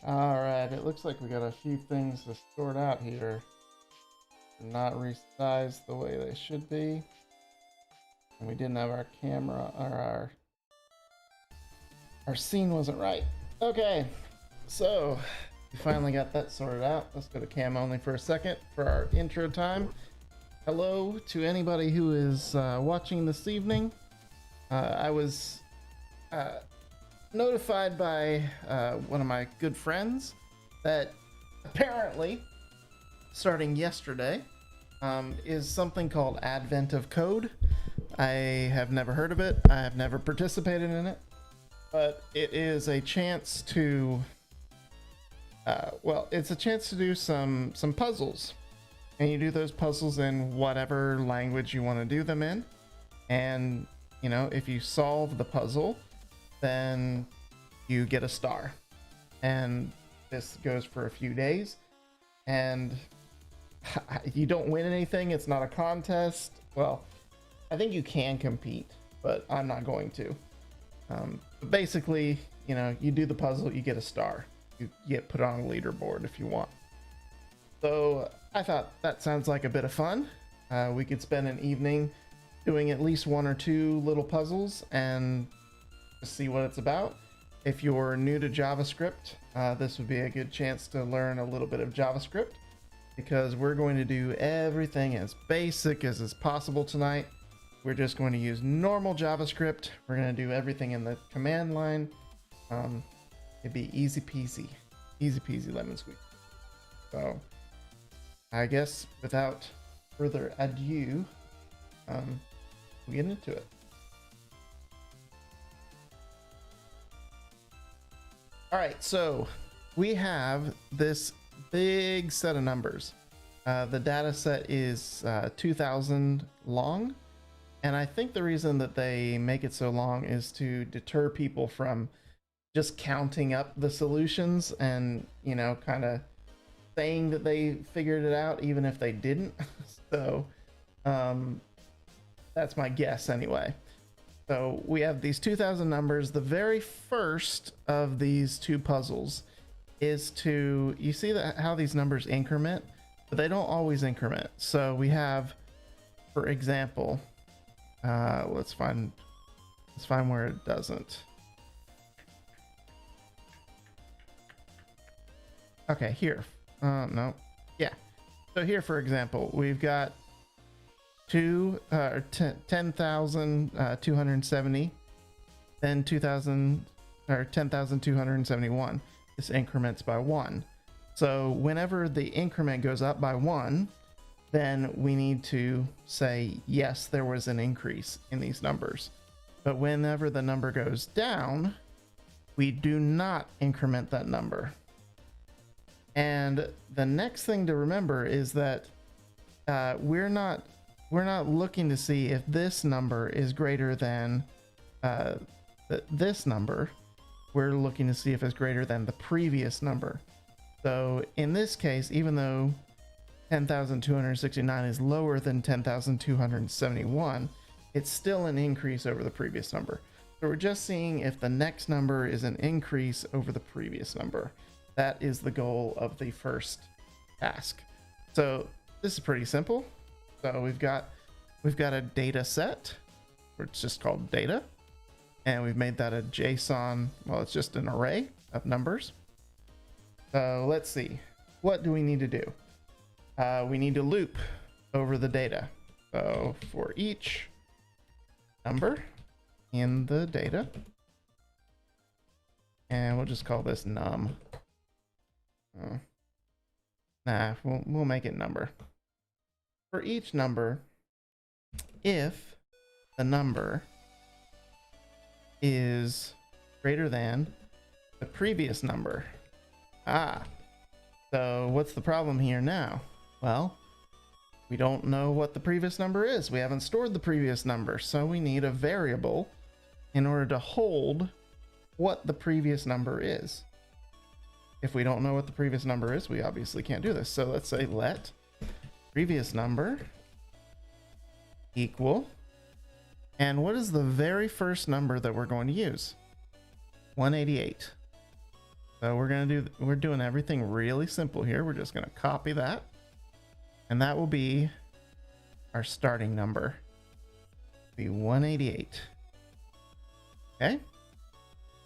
Alright, it looks like we got a few things to sort out here. They're not resized the way they should be. And we didn't have our camera, or our scene wasn't right. Okay, so we finally got that sorted out. Let's go to cam only for a second for our intro time. Hello to anybody who is watching this evening. I was notified by one of my good friends that apparently starting yesterday is something called Advent of Code. I have never heard of it. I have never participated in it, but it is a chance to it's a chance to do some puzzles, and you do those puzzles in whatever language you want to do them in. And you know, if you solve the puzzle, then you get a star. And this goes for a few days, and you don't win anything. It's not a contest. Well, I think you can compete, but I'm not going to. But basically, you know, you do the puzzle, you get a star. You get put on a leaderboard if you want. So I thought that sounds like a bit of fun. We could spend an evening doing at least one or two little puzzles and see what it's about. If you're new to JavaScript, this would be a good chance to learn a little bit of JavaScript, because we're going to do everything as basic as is possible tonight. We're just going to use normal JavaScript. We're going to do everything in the command line. It'd be easy peasy lemon squeeze. So I guess without further ado, we get into it. All right, so we have this big set of numbers. The data set is 2,000 long, and I think the reason that they make it so long is to deter people from just counting up the solutions and, you know, kind of saying that they figured it out even if they didn't. So that's my guess anyway. So we have these 2,000 numbers. The very first of these two puzzles is to, you see that how these numbers increment, but they don't always increment. So we have, for example, let's find where it doesn't. Okay, here. No. Yeah. So here, for example, we've got 10,270, then 2,000 or 10,271. This increments by 1. So whenever the increment goes up by 1, then we need to say, yes, there was an increase in these numbers. But whenever the number goes down, we do not increment that number. And the next thing to remember is that we're not looking to see if this number is greater than this number. We're looking to see if it's greater than the previous number. So in this case, even though 10,269 is lower than 10,271, it's still an increase over the previous number. So we're just seeing if the next number is an increase over the previous number. That is the goal of the first task. So this is pretty simple. So we've got a data set, it's just called data, and we've made that a JSON. Well, it's just an array of numbers. So let's see, what do we need to do? We need to loop over the data. So for each number in the data, and we'll just call this num. We'll make it number. For each number, if the number is greater than the previous number. So what's the problem here now? Well, we don't know what the previous number is. We haven't stored the previous number, so we need a variable in order to hold what the previous number is. If we don't know what the previous number is, we obviously can't do this. So let's say let previous number equal, and what is the very first number that we're going to use? 188. So we're doing everything really simple here. We're just gonna copy that, and that will be our starting number, be 188. Okay.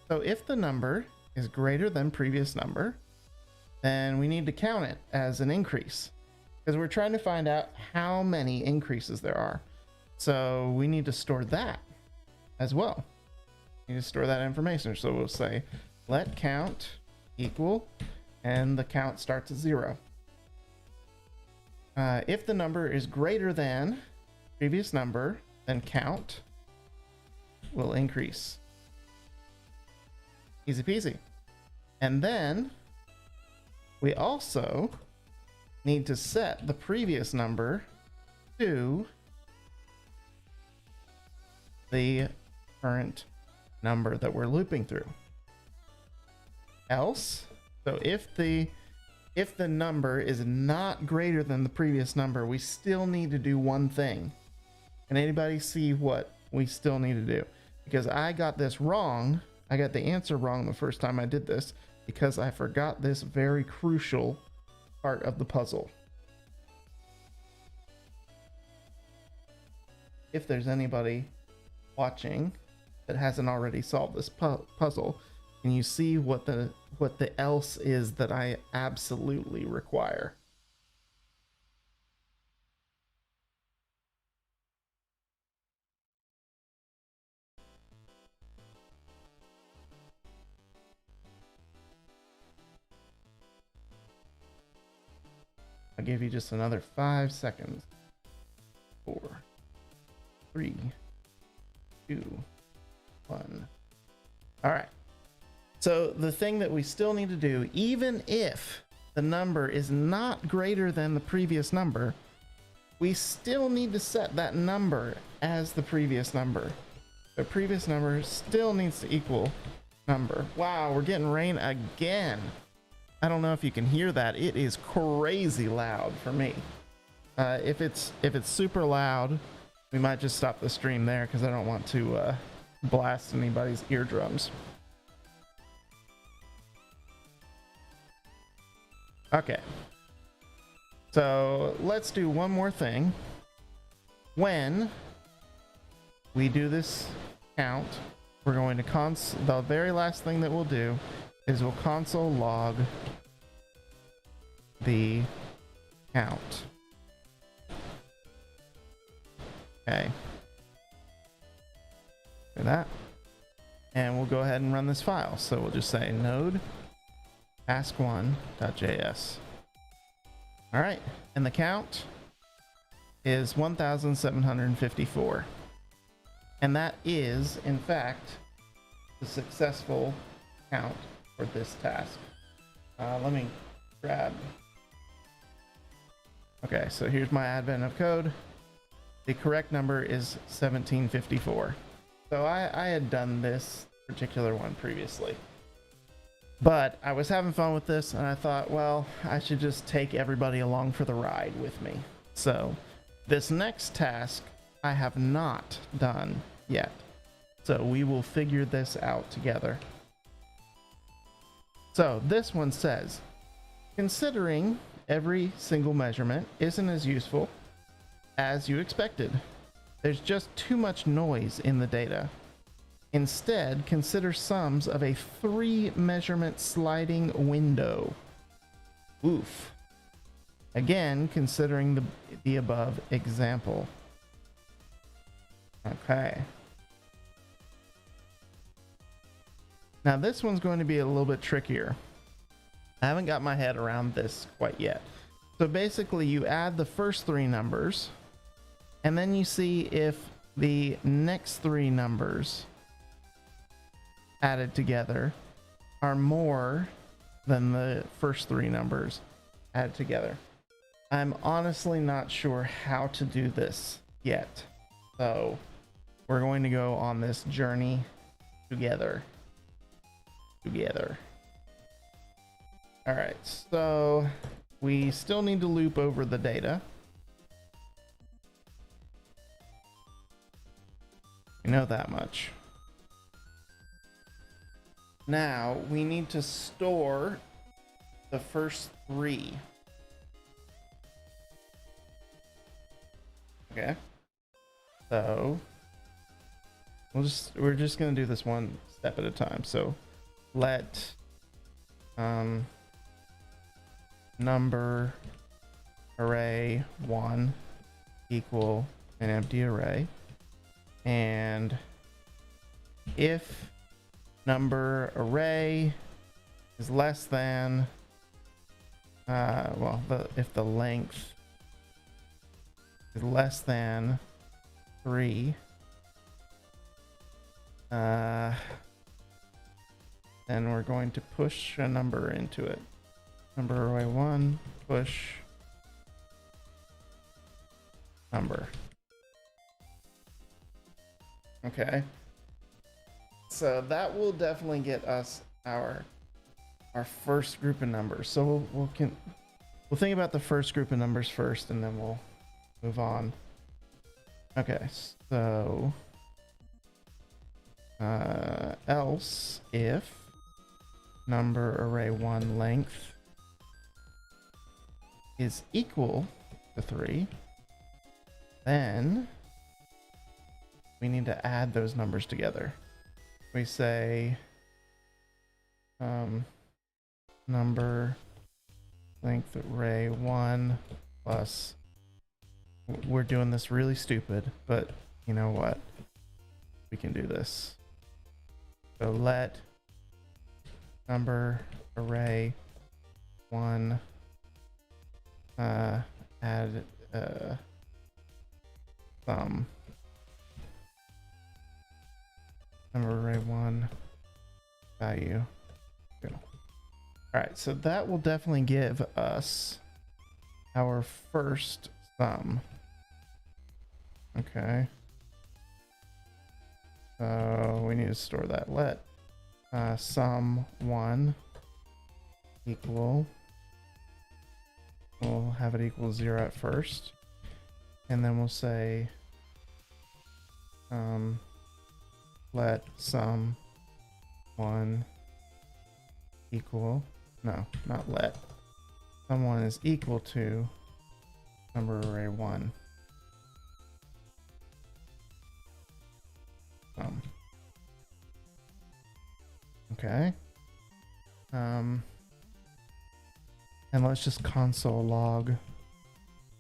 So if the number is greater than previous number, then we need to count it as an increase, because we're trying to find out how many increases there are. So we need to store that as well. We need to store that information. So we'll say let count equal, and the count starts at 0. If the number is greater than previous number, then count will increase. Easy peasy. And then we also need to set the previous number to the current number that we're looping through. Else, so if the number is not greater than the previous number, we still need to do one thing. Can anybody see what we still need to do? Because I got this wrong. I got the answer wrong the first time I did this, because I forgot this very crucial part of the puzzle. If there's anybody watching that hasn't already solved this puzzle, can you see what the else is that I absolutely require? I'll give you just another 5 seconds. 4, 3, 2, 1. All right. So the thing that we still need to do, even if the number is not greater than the previous number, we still need to set that number as the previous number. The previous number still needs to equal number. Wow, we're getting rain again. I don't know if you can hear that. It is crazy loud for me. If it's super loud, we might just stop the stream there, because I don't want to blast anybody's eardrums. Okay, so let's do one more thing. When we do this count, we're going to the very last thing that we'll do is we'll console log the count. Okay, do that, and we'll go ahead and run this file. So we'll just say node task1.js. All right, and the count is 1,754, and that is in fact the successful count for this task. Let me grab. Okay, so here's my advent of code. The correct number is 1754. So I had done this particular one previously, but I was having fun with this, and I thought, well, I should just take everybody along for the ride with me. So this next task I have not done yet, so we will figure this out together. So this one says, considering every single measurement isn't as useful as you expected. There's just too much noise in the data. Instead, consider sums of a 3 measurement sliding window. Oof. Again, considering the above example. Okay. Now this one's going to be a little bit trickier. I haven't got my head around this quite yet. So basically you add the first 3 numbers, and then you see if the next 3 numbers added together are more than the first 3 numbers added together. I'm honestly not sure how to do this yet, so we're going to go on this journey together. All right, so we still need to loop over the data. We know that much. Now we need to store the first 3. Okay. So we're just gonna do this one step at a time. So let number array 1 equal an empty array, and if number array is less than if the length is less than 3, then we're going to push a number into it. Number array 1 push number. Okay, so that will definitely get us our first group of numbers. So we'll think about the first group of numbers first, and then we'll move on. Okay, so else if number array 1 length is equal to 3, then we need to add those numbers together. We say number length array 1 plus, we're doing this really stupid, but you know what? We can do this. So let number array 1 add some number array 1 value 2. All right, so that will definitely give us our first sum. Okay, so we need to store that. Let sum 1 equal, we'll have it equal 0 at first, and then we'll say let sum 1 equal, no, not let, sum 1 is equal to number array 1. Okay, and let's just console log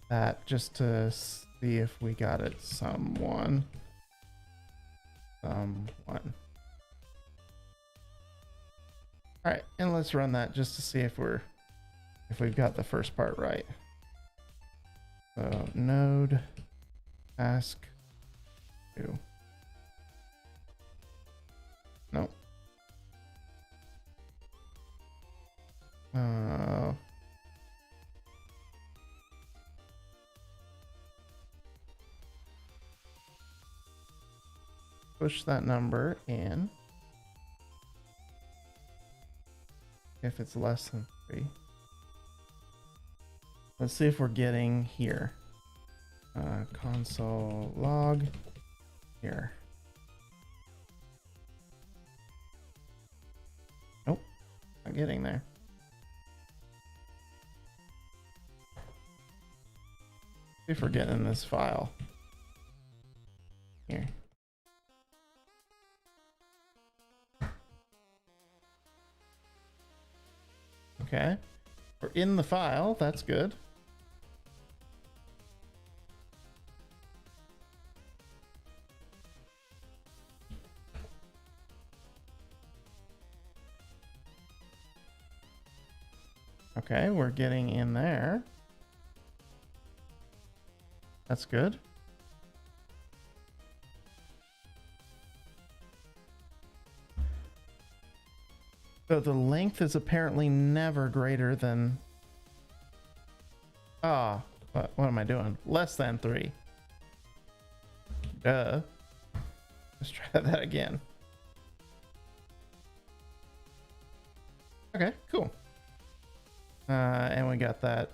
that just to see if we got it. Sum 1. All right, and let's run that just to see if we've got the first part right. So node ask 2. Nope. Push that number in if it's less than 3. Let's see if we're getting here. Console log here. Nope, not getting there. See if we're getting this file here. Okay, we're in the file. That's good. Okay, we're getting in there. That's good. So the length is apparently never greater than, what am I doing? Less than 3. Duh. Let's try that again. Okay, cool. And we got that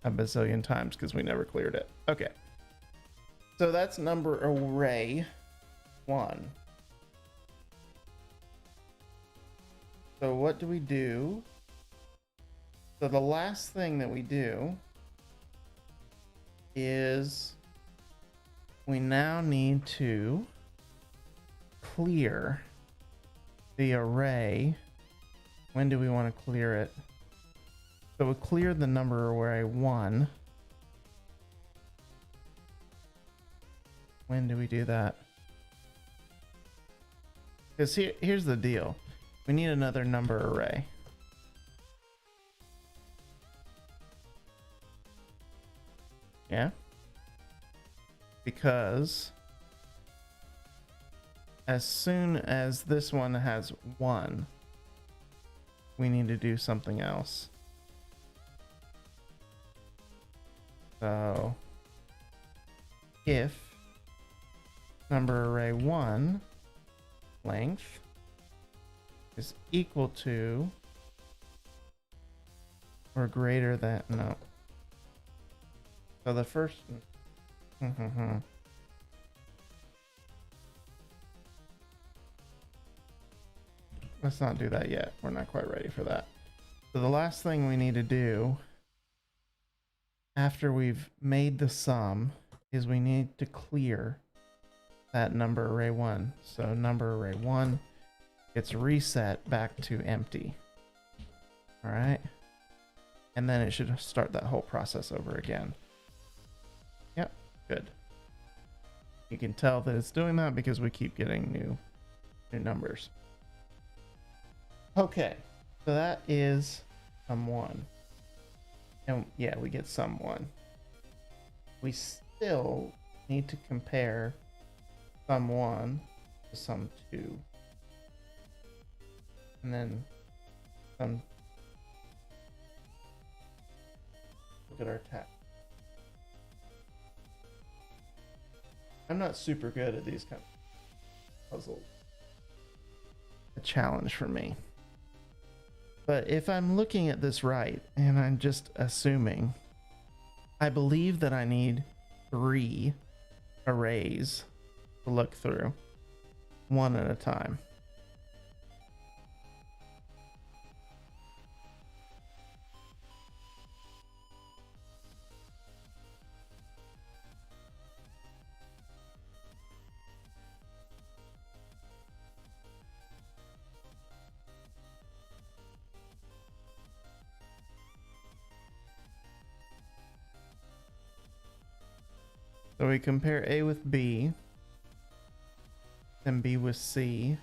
a bazillion times because we never cleared it. Okay. So that's number array 1. So what do we do? So the last thing that we do is we now need to clear the array. When do we want to clear it? So we clear the number array 1. When do we do that? Because here's the deal. We need another number array. Yeah? Because as soon as this one has 1, we need to do something else. So if number array 1 length is equal to or greater than, no. So the first, let's not do that yet. We're not quite ready for that. So the last thing we need to do after we've made the sum is we need to clear that number array 1. So number array 1 gets reset back to empty. All right. And then it should start that whole process over again. Yep, good. You can tell that it's doing that because we keep getting new numbers. Okay, so that is sum 1. And yeah, we get sum 1. We still need to compare sum 1 to sum 2. And then sum. Look at our text. I'm not super good at these kind of puzzles. A challenge for me. But if I'm looking at this right, and I'm just assuming, I believe that I need 3 arrays to look through, one at a time. So we compare A with B, then B with C,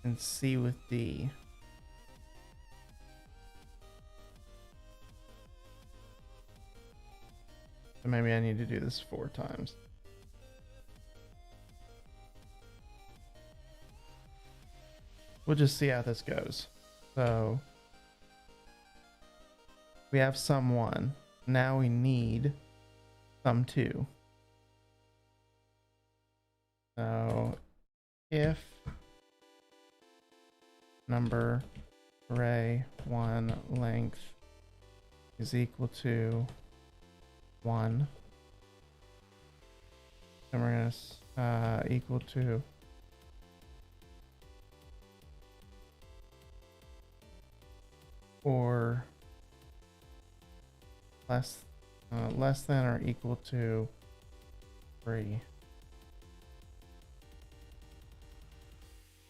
and C with D. So maybe I need to do this 4 times. We'll just see how this goes. So we have sum 1. Now we need sum 2. So if number array 1 length is equal to 1, then we're going to equal to or less than or equal to 3.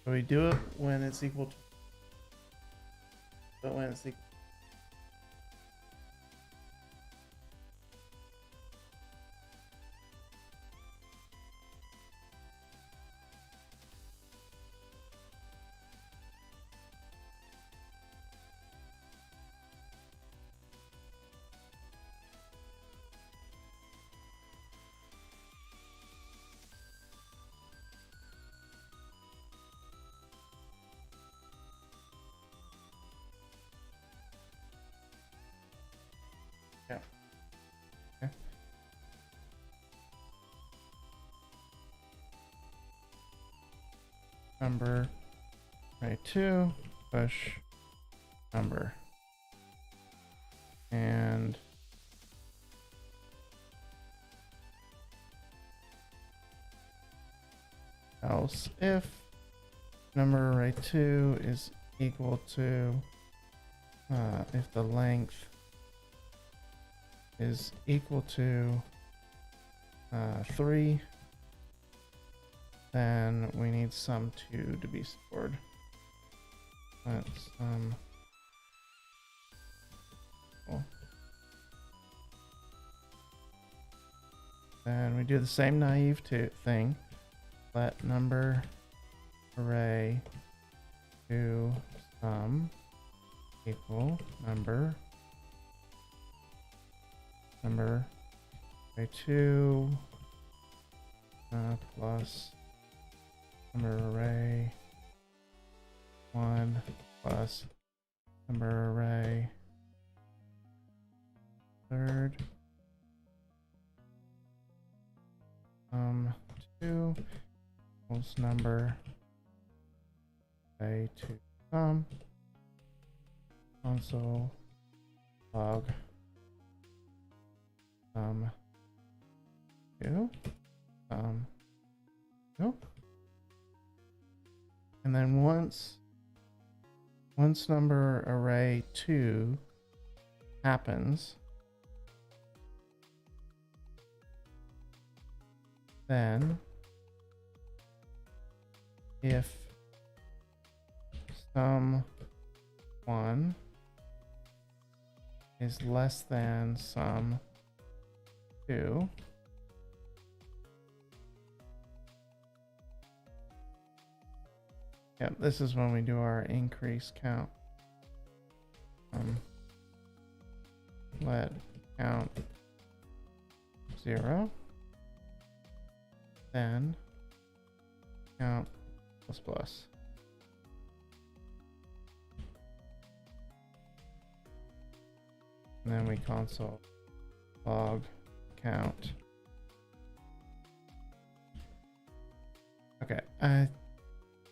So we do it when it's equal to, but when it's equal. Yeah. Okay. Number array 2 push number and else if number array 2 is equal to, if the length is equal to 3, then we need sum2 to be stored. That's cool. Then we do the same naive thing. Let number array to sum equal number array 2 plus number array 1 plus number array third 2 equals number array to sum console log sum 2 2. And then once number array 2 happens, then if sum 1 is less than sum 2, yep, this is when we do our increase count. Let count 0, then count plus plus. And then we console log count. Okay, I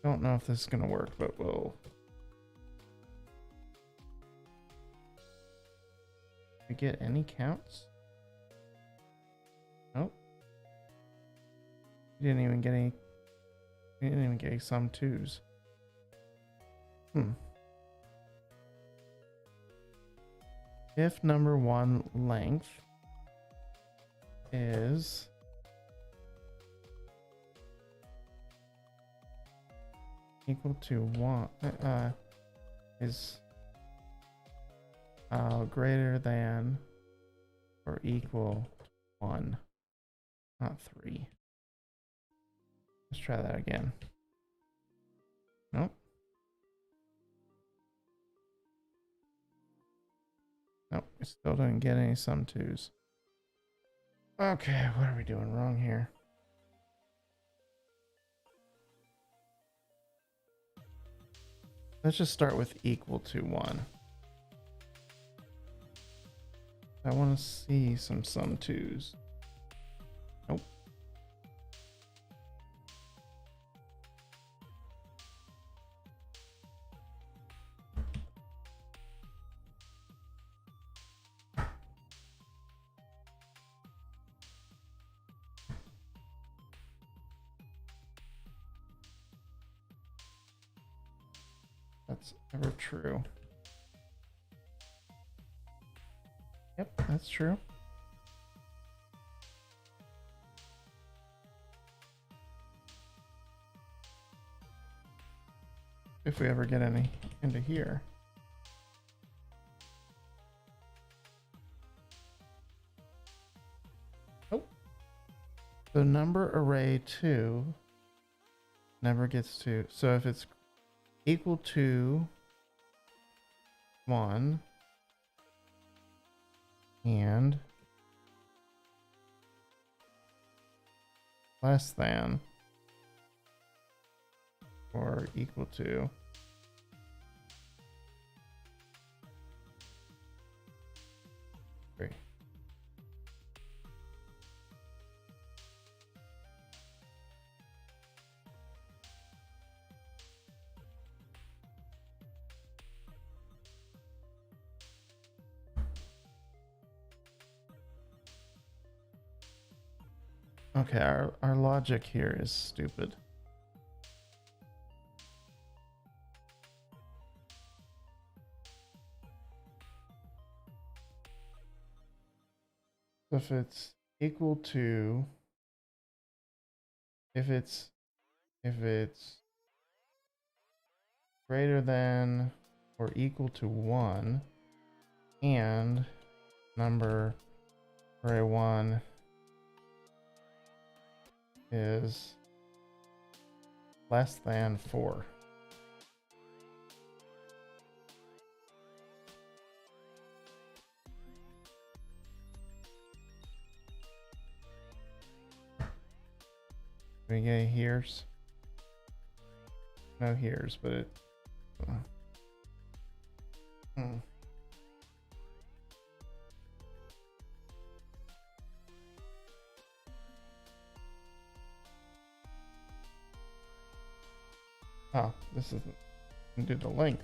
don't know if this is gonna work, but we'll. We get any counts? Nope. We didn't even get any. We didn't even get some 2s. If number 1 length is equal to 1 is greater than or equal to 1, not 3. Let's try that again. Nope. Nope, we still didn't get any sum 2s. Okay, what are we doing wrong here? Let's just start with equal to 1. I want to see some sum 2s. Nope. That's ever true. Yep, that's true. If we ever get any into here. Oh. So number array 2 never gets to. So if it's equal to 1 and less than or equal to 3. Okay, our logic here is stupid. if it's equal to, if it's greater than or equal to 1 and number array 1 is less than 4. We get here's no here's, but it oh, this isn't do the length.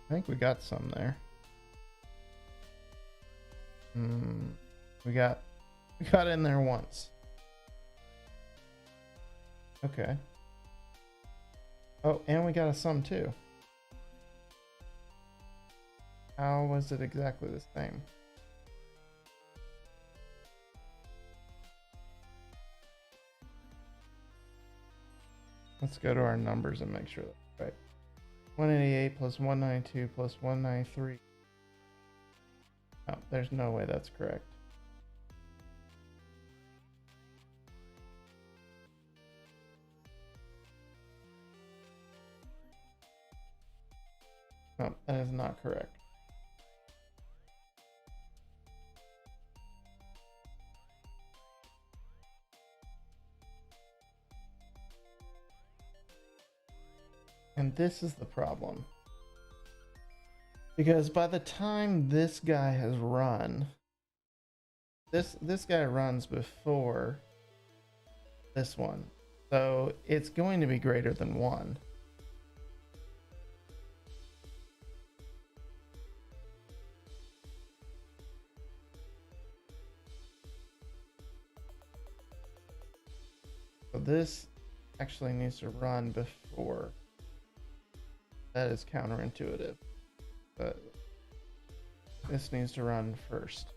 I think we got some there. We got in there once. Okay. Oh, and we got a sum too. How was it exactly the same? Let's go to our numbers and make sure that's right. 188 plus 192 plus 193. Oh, there's no way that's correct. No, that is not correct. And this is the problem. Because by the time this guy has run, this guy runs before this one. So it's going to be greater than 1. So this actually needs to run before. That is counterintuitive, but this needs to run first.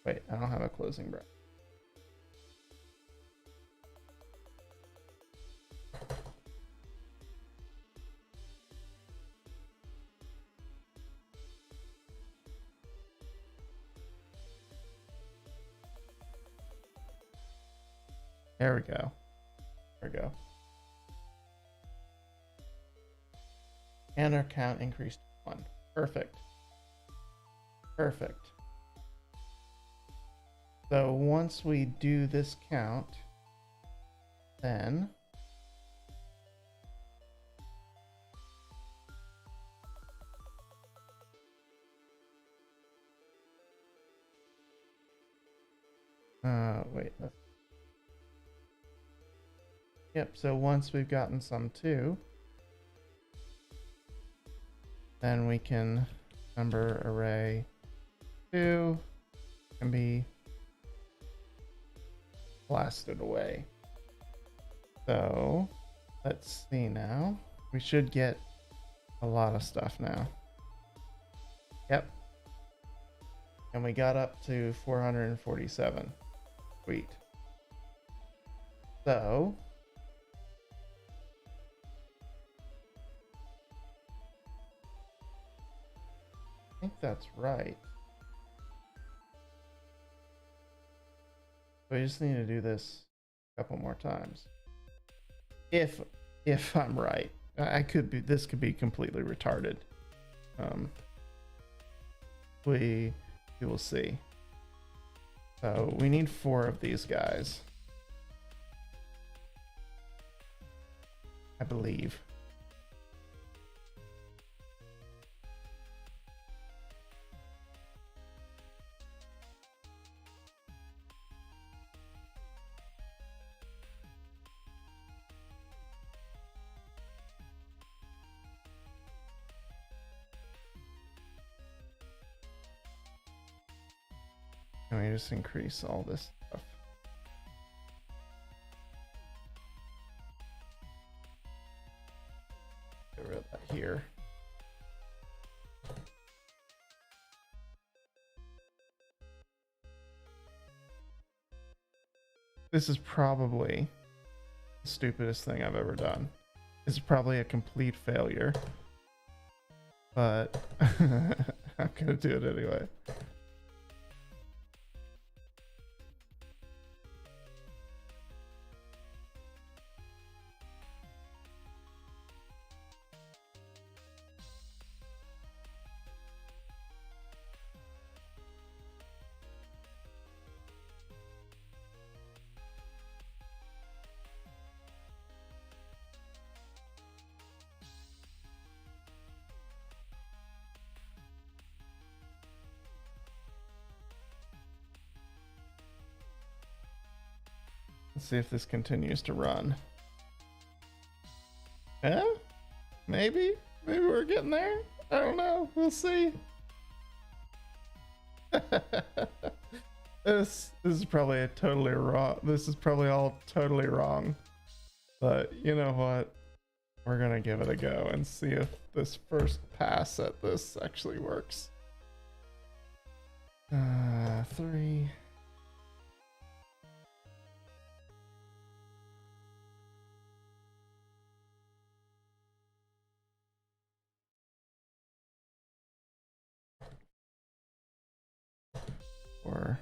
Wait, I don't have a closing bracket. There we go. There we go. And our count increased to 1. Perfect. Perfect. So once we do this count, then wait. Yep, so once we've gotten some 2, then we can number array 2 can be blasted away. So let's see now. We should get a lot of stuff now. Yep. And we got up to 447. Sweet. So I think that's right. We just need to do this a couple more times. If I'm right, I could be. This could be completely retarded. We will see. So we need 4 of these guys, I believe. Let me just increase all this stuff. here. This is probably the stupidest thing I've ever done. This is probably a complete failure, but I'm gonna do it anyway. Let's see if this continues to run. Yeah, maybe we're getting there. I don't know. We'll see. This is probably a totally wrong. This is probably all totally wrong. But you know what? We're gonna give it a go and see if this first pass at this actually works. 3. Or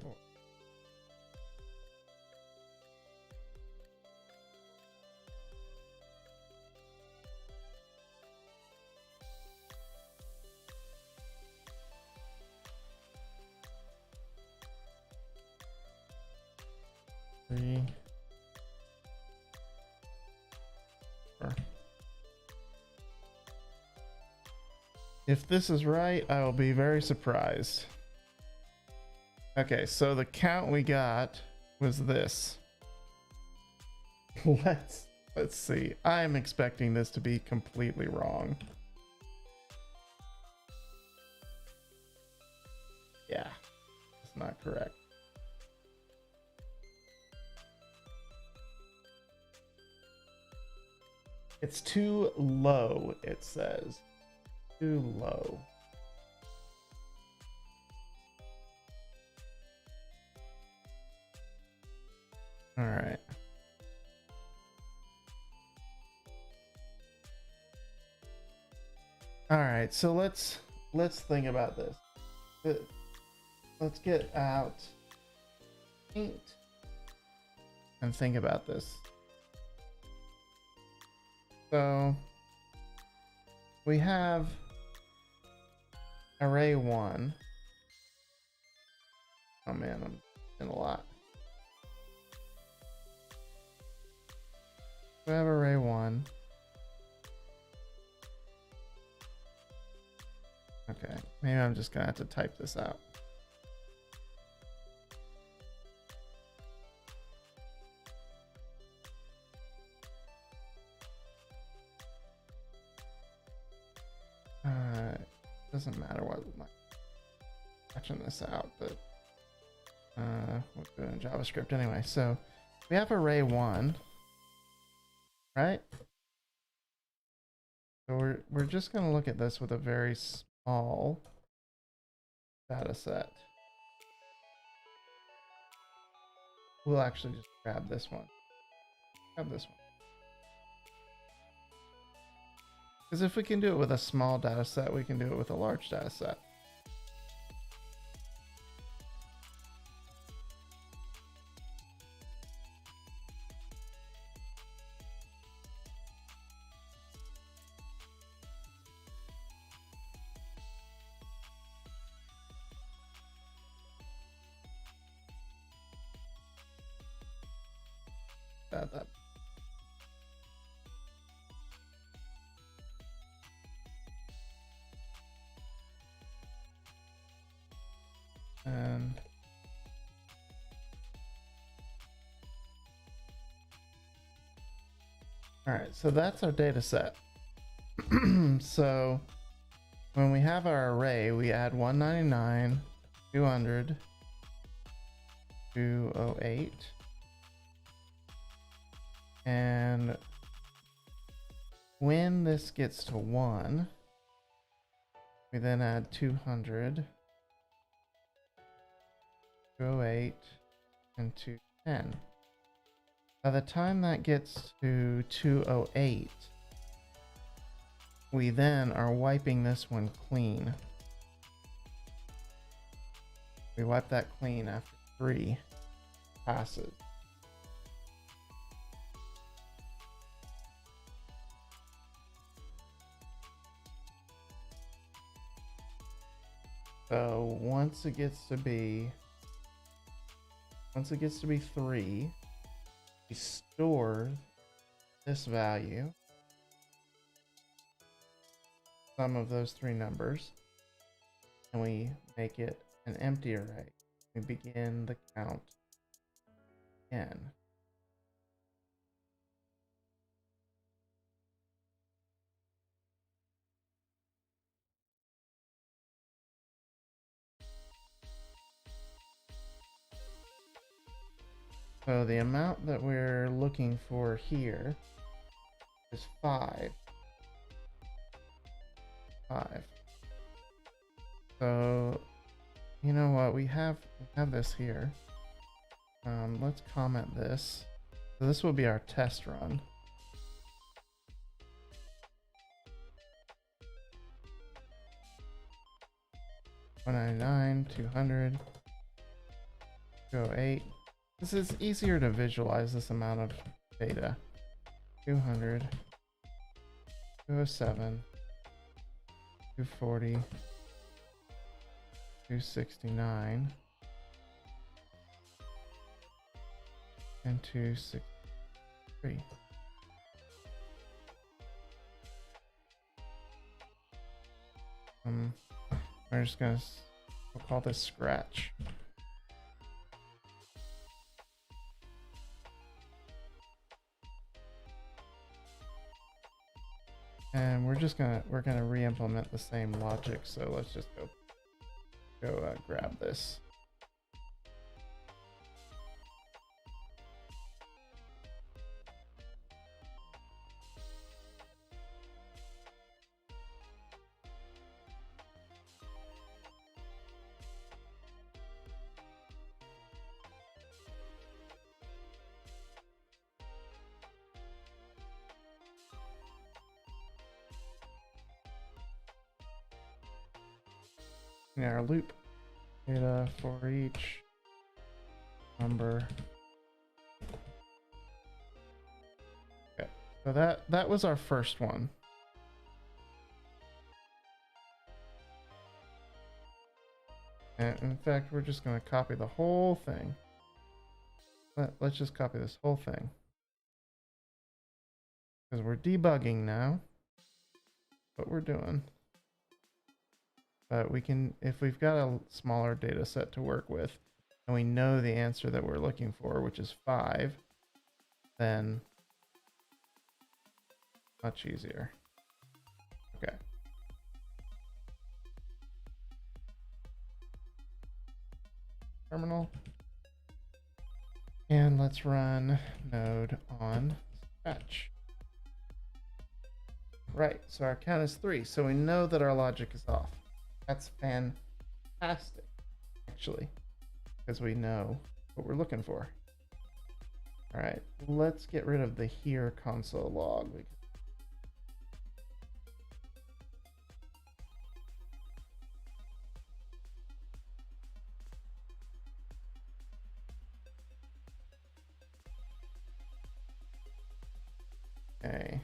4. Three. 4. If this is right, I will be very surprised. Okay, so the count we got was this. Let's see. I am expecting this to be completely wrong. Yeah, it's not correct. It's too low, it says. Too low. All right. All right, so let's think about this. Let's get out Paint and think about this. So we have array 1. Oh man, I'm in a lot. We have array 1. Okay, maybe I'm just gonna have to type this out. Doesn't matter what I'm patching this out, but we'll do it in JavaScript anyway. So we have array 1, right? So we're just gonna look at this with a very small data set. We'll actually just grab this one. Grab this one. Because if we can do it with a small data set, we can do it with a large data set. That. And all right, so that's our data set. So when we have our array, we add 199, 200, 208, And when this gets to 1, we then add 200, 208, and 210. By the time that gets to 208, we then are wiping this one clean. We wipe that clean after 3 passes. So once it gets to be 3, we store this value, sum of those 3 numbers, and we make it an empty array. We begin the count again. So the amount that we're looking for here is 5. 5. So you know what? We have this here. Let's comment this. So this will be our test run. $199, 200, 208. This is easier to visualize this amount of data. 200, 207, 240, 269, and 263. We're just gonna, we'll call this scratch. And we're gonna re-implement the same logic. So let's just go grab this. In our loop, data for each number. Okay, so that was our first one. And in fact, we're just going to copy the whole thing. Let's just copy this whole thing, because we're debugging now. What we're doing. But we can, if we've got a smaller data set to work with, and we know the answer that we're looking for, which is 5, then much easier. Okay. Terminal. And let's run node on scratch. Right, so our count is 3, so we know that our logic is off. That's fantastic, actually, because we know what we're looking for. All right, let's get rid of the here console log. Okay.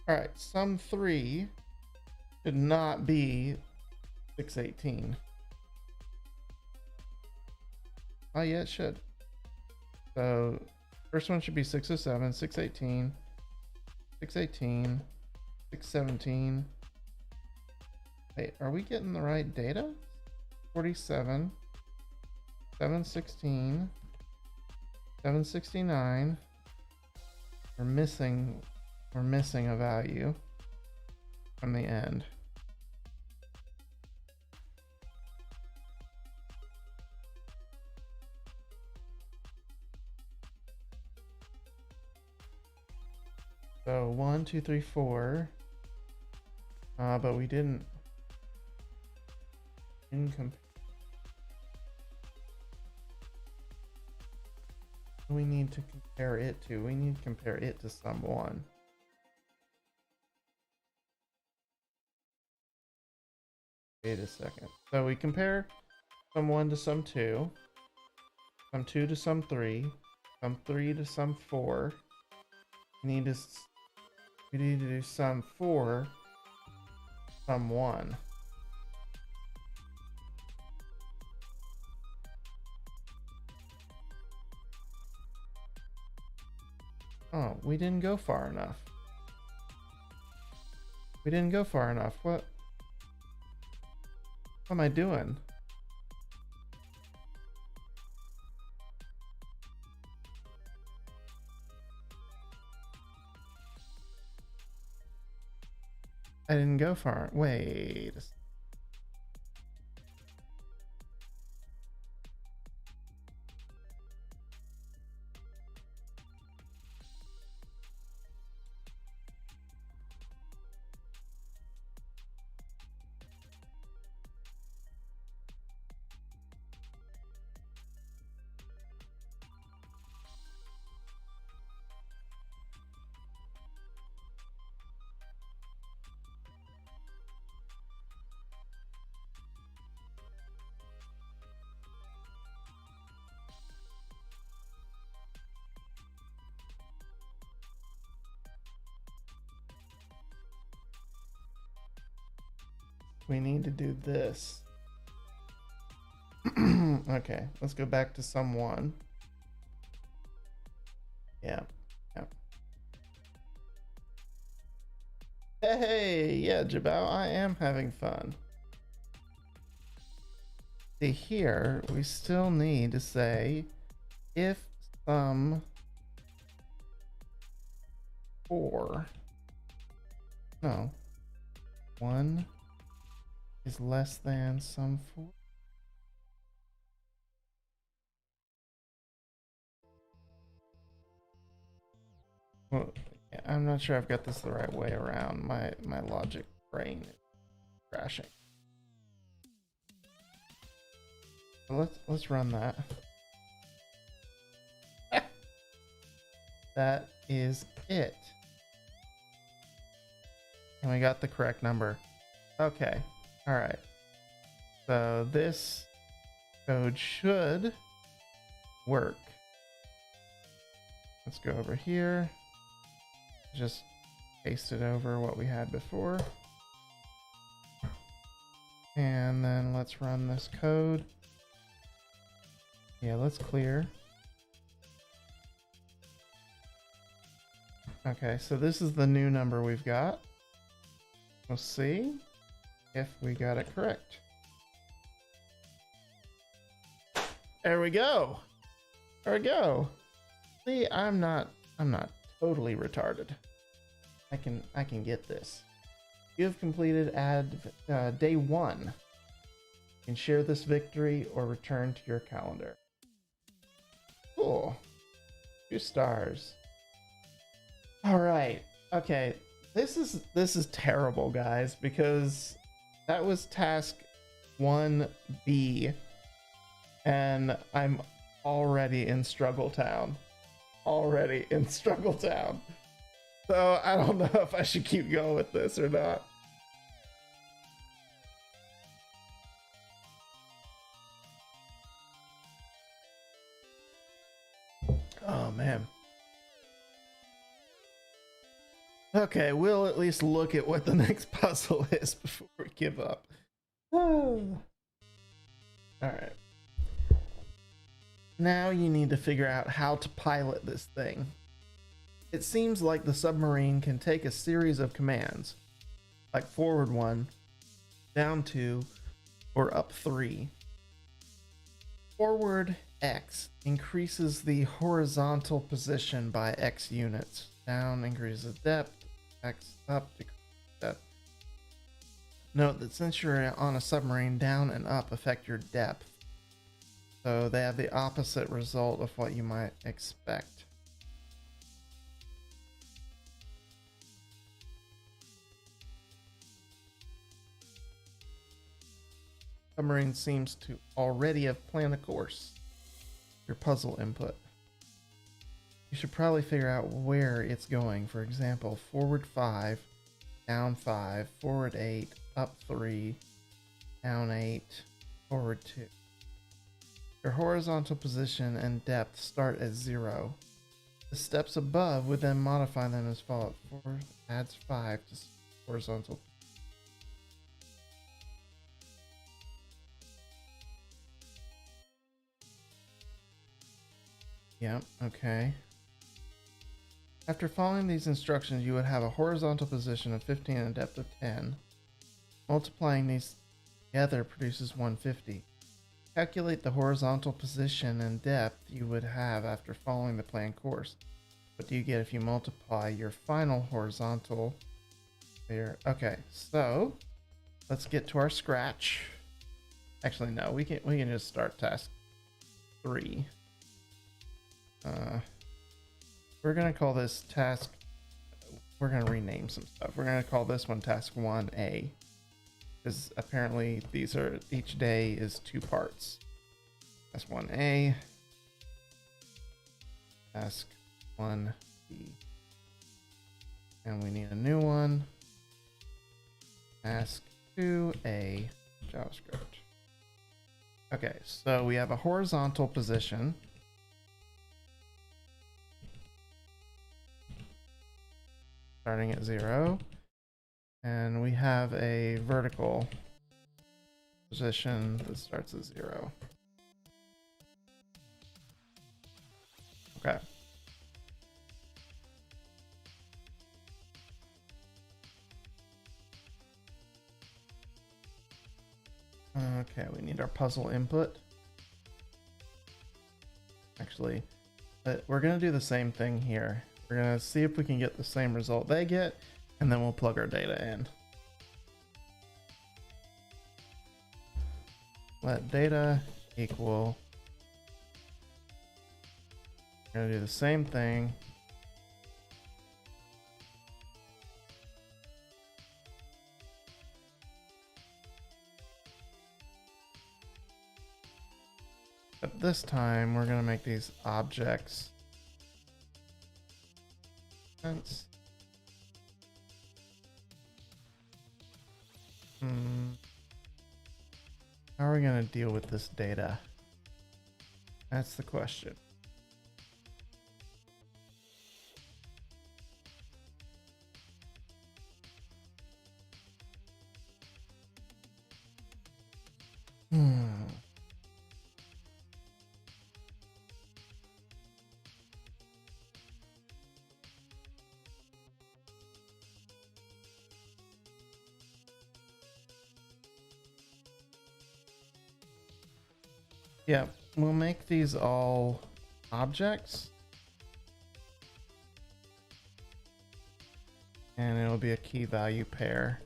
All right, sum 3 should not be 618. Oh yeah, it should. So first one should be 607, 618, 618, 617. Wait, are we getting the right data? 47, 716, 769. We're missing a value from the end. So 1, 2, 3, 4. But we didn't compare. We need to compare it to. We need to compare it to sum 1. Wait a second. So we compare sum 1 to sum 2, sum 2 to sum 3, sum 3 to sum 4. We need to do sum 4, sum 1. Oh, we didn't go far enough. We didn't go far enough. What am I doing? I didn't go far. Wait. We need to do this. Okay, let's go back to sum 1. Yeah. Hey, yeah, Jabal, I am having fun. See, here, we still need to say if sum 4, no, 1 is less than sum 4. Well, I'm not sure I've got this the right way around. My logic brain is crashing. So let's run that. That is it. And we got the correct number. Okay. All right. So this code should work. Let's go over here. Just paste it over what we had before. And then let's run this code. Yeah, let's clear. Okay, so this is the new number we've got. We'll see if we got it correct. There we go. There we go. See, I'm not totally retarded. I can get this. You have completed day 1. You can share this victory or return to your calendar. Cool. 2 stars. All right. Okay. This is terrible, guys, because that was task 1B, and I'm already in Struggle Town. Already in Struggle Town. So I don't know if I should keep going with this or not. Oh man. Okay, we'll at least look at what the next puzzle is before we give up. All right. Now you need to figure out how to pilot this thing. It seems like the submarine can take a series of commands, like forward 1, down 2, or up 3. Forward X increases the horizontal position by X units. Down increases depth. X up decreases depth. Note that since you're on a submarine, down and up affect your depth. So they have the opposite result of what you might expect. Submarine seems to already have planned a course. Your puzzle input. You should probably figure out where it's going. For example, forward 5, down 5, forward 8, up 3, down 8, forward 2. Your horizontal position and depth start at 0. The steps above would then modify them as follows. 4 adds 5 to horizontal. Yep, okay. After following these instructions, you would have a horizontal position of 15 and a depth of 10. Multiplying these together produces 150. Calculate the horizontal position and depth you would have after following the planned course. What do you get if you multiply your final horizontal there? Okay, so let's get to our scratch. Actually, no, we can just start task 3. We're gonna call this task. We're gonna rename some stuff. We're gonna call this one task 1A, because apparently these are, each day is 2 parts. Task 1A, task 1B, and we need a new one. Task 2A, JavaScript. Okay, so we have a horizontal position. Starting at 0, and we have a vertical position that starts at 0. Okay. Okay, we need our puzzle input. Actually, but we're gonna do the same thing here. We're gonna see if we can get the same result they get, and then we'll plug our data in. Let data equal. We're gonna do the same thing. But this time we're gonna make these objects. How are we going to deal with this data? That's the question. Yeah, we'll make these all objects. And it'll be a key value pair.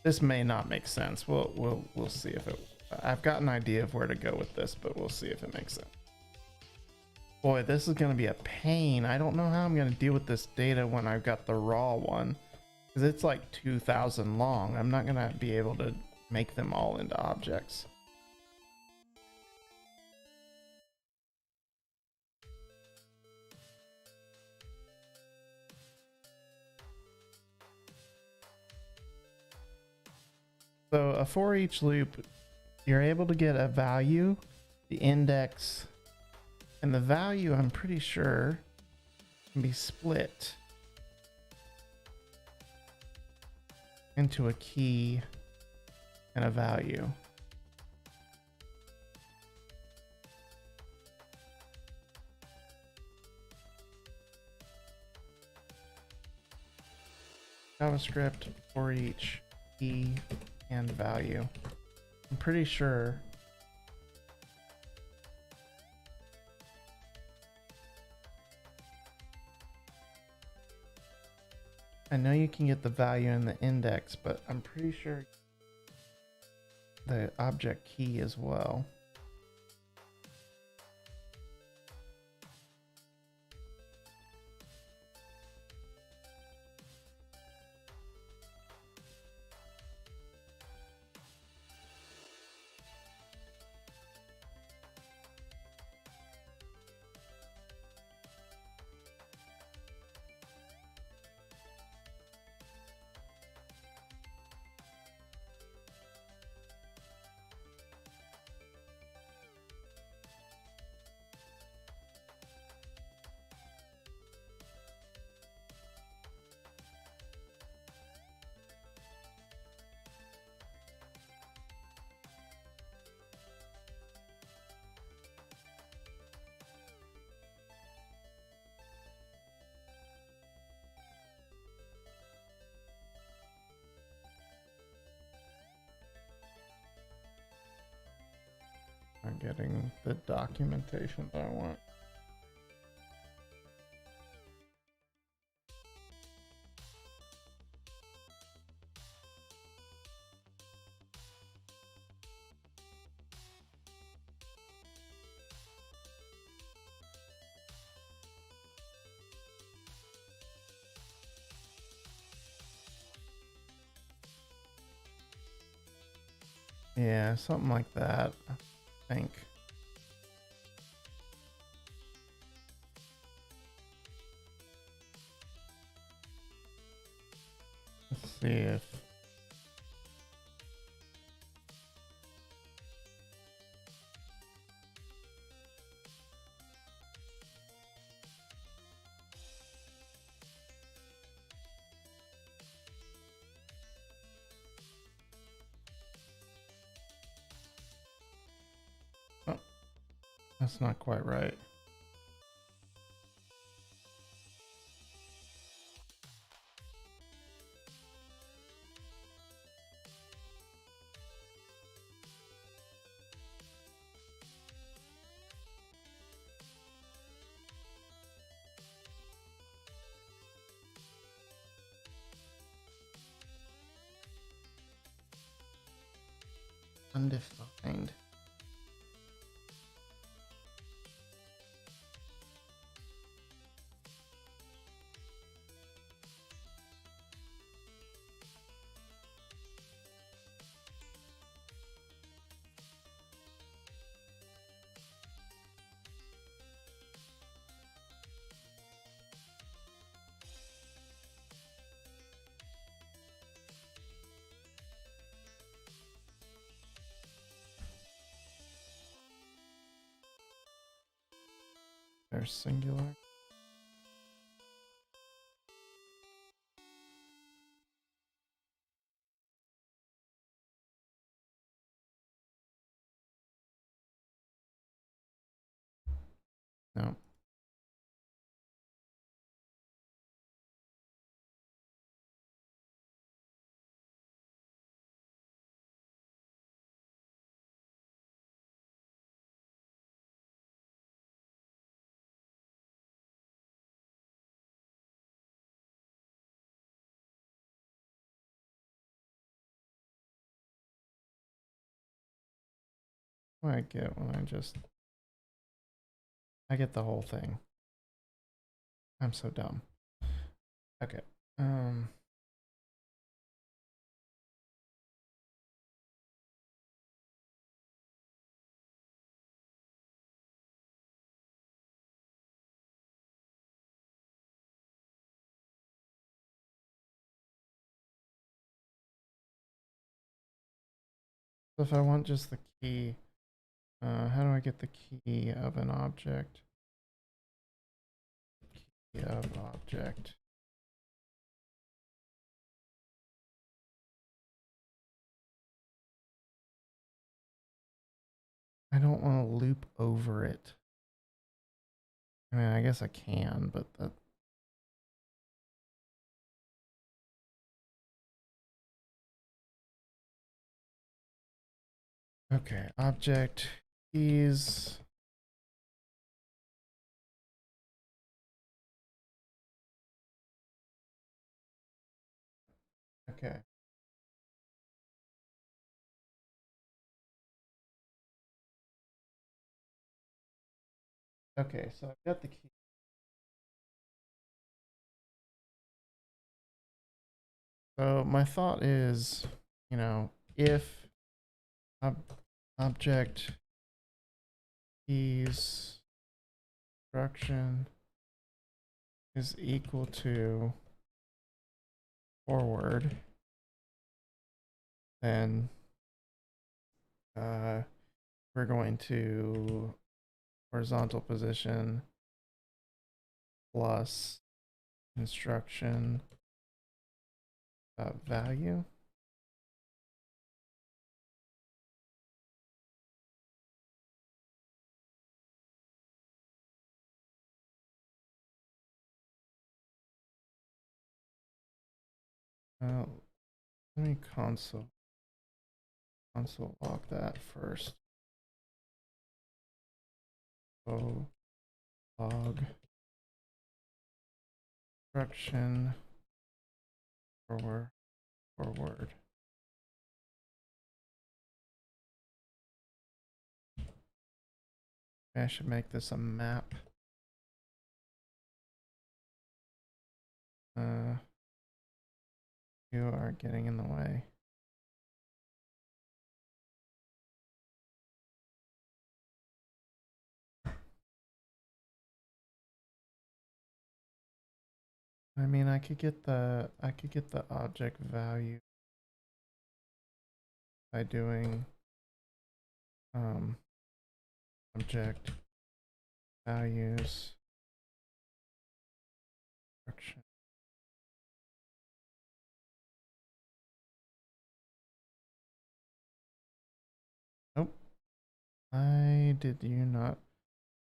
This may not make sense. We'll see if it. I've got an idea of where to go with this, but we'll see if it makes sense. Boy, this is going to be a pain. I don't know how I'm going to deal with this data when I've got the raw one. Because it's like 2,000 long. I'm not going to be able to make them all into objects. So a for each loop, you're able to get a value, the index, and the value, I'm pretty sure, can be split into a key and a value. JavaScript for each key and value. I'm pretty sure I know you can get the value in the index, but I'm pretty sure the object key as well. I'm getting the documentation that I want. Yeah, something like that, I think. Let's see if... Oh, that's not quite right. Undefined. There's singular. No. What do I get when I get the whole thing. I'm so dumb. Okay. So if I want just the key, how do I get the key of an object? Key of object. I don't want to loop over it. I mean, I guess I can, but that... Okay, object keys. Okay. Okay, so I've got the key. So my thought is, you know, if object keys instruction is equal to forward, then we're going to horizontal position plus instruction value. Let me console log that first. O log instruction forward. I should make this a map. You are getting in the way. I mean, I could get the object value by doing object values instruction. Nope. I did you not?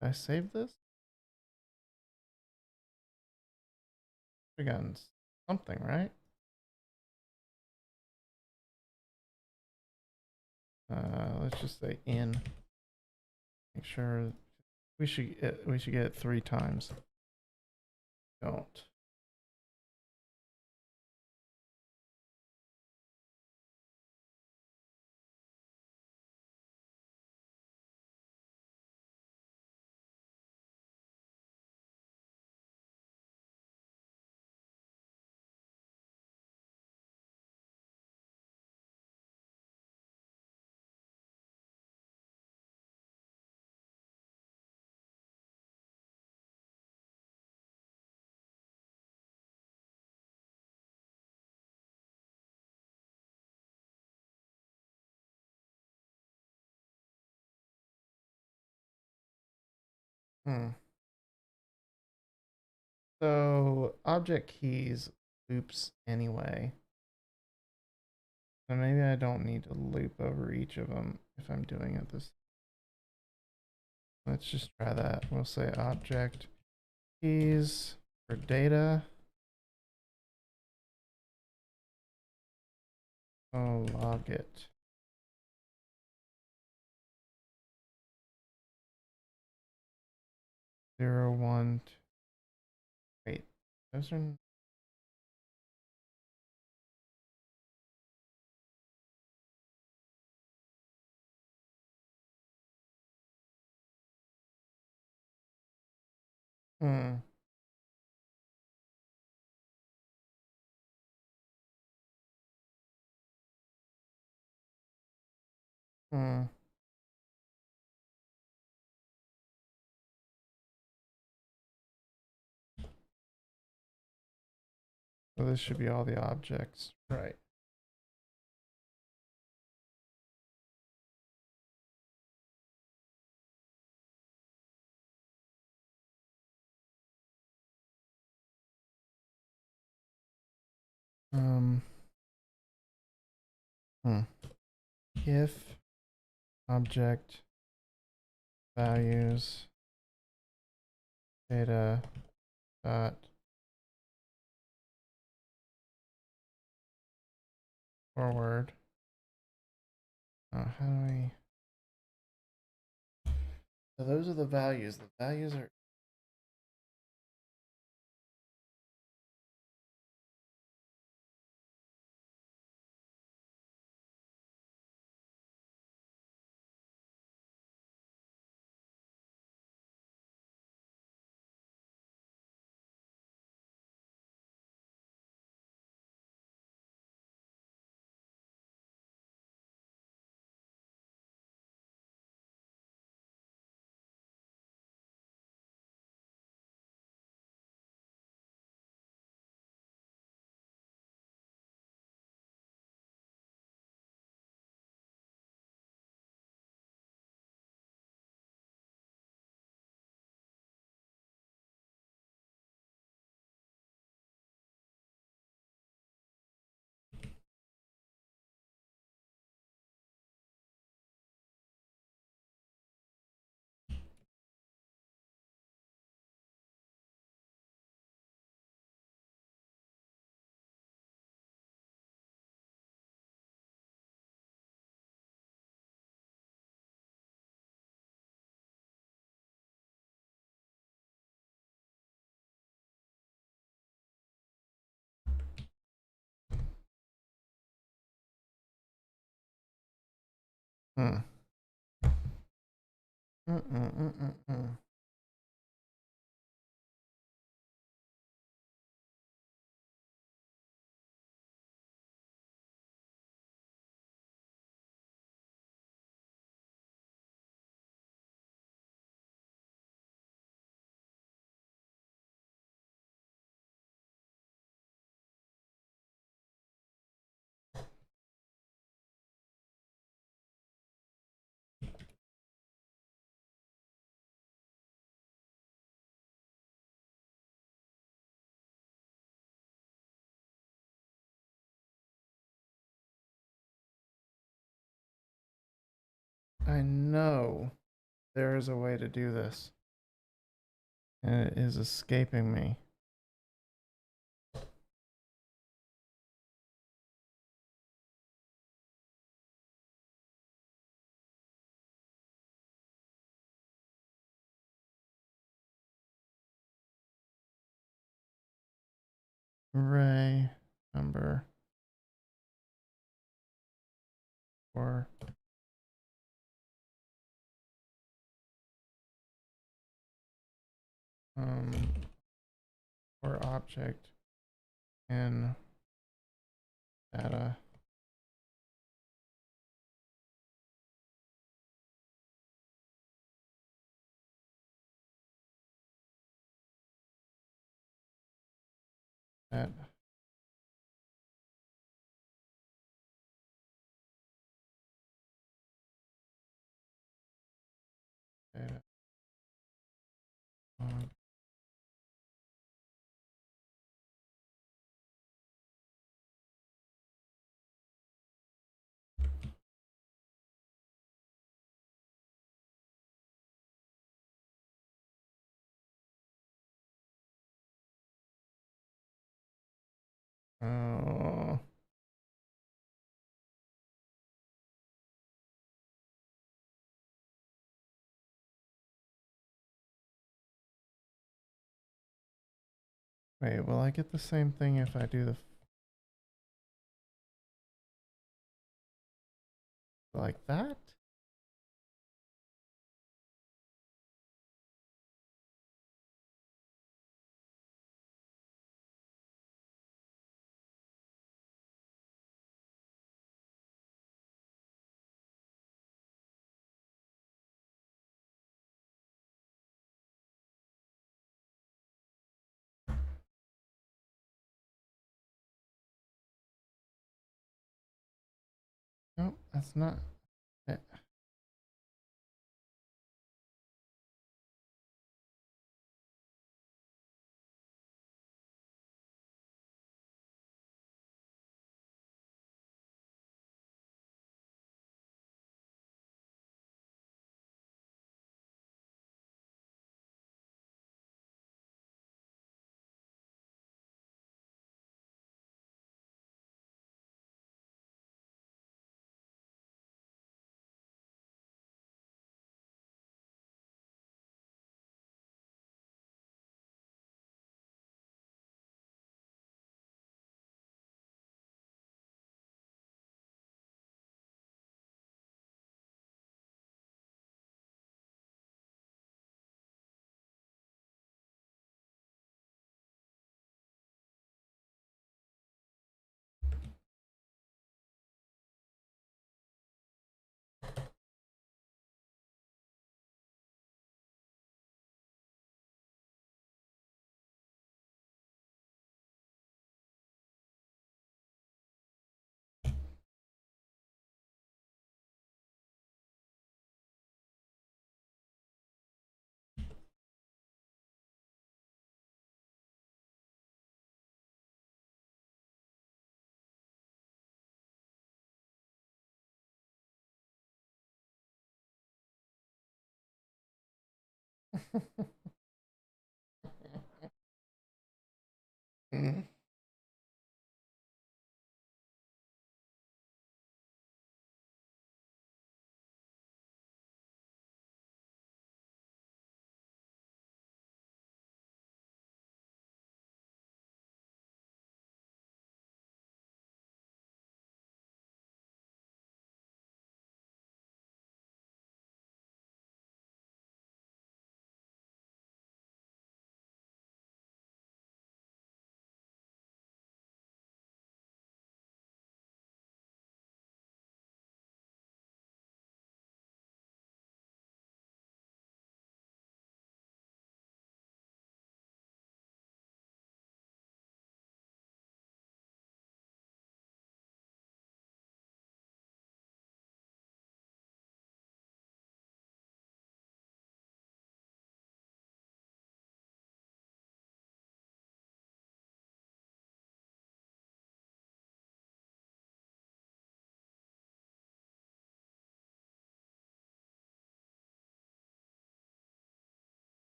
Did I save this? We got something, right? Let's just say in. Make sure we should get it 3 times. Don't. So object keys loops anyway. So maybe I don't need to loop over each of them if I'm doing it this. Let's just try that. We'll say object keys for data. Oh, log it. Zero, one, two. Wait, those are. Hmm. Hmm. So this should be all the objects, right? Um. If object values data dot forward. How do we? So those are the values. The values are. Hmm. Mm-mm-mm-mm-mm. I know there is a way to do this, and it is escaping me. Array number for um for object in data. That data. Oh, wait, will I get the same thing if I do the like that? Nope, that's not it. Mm.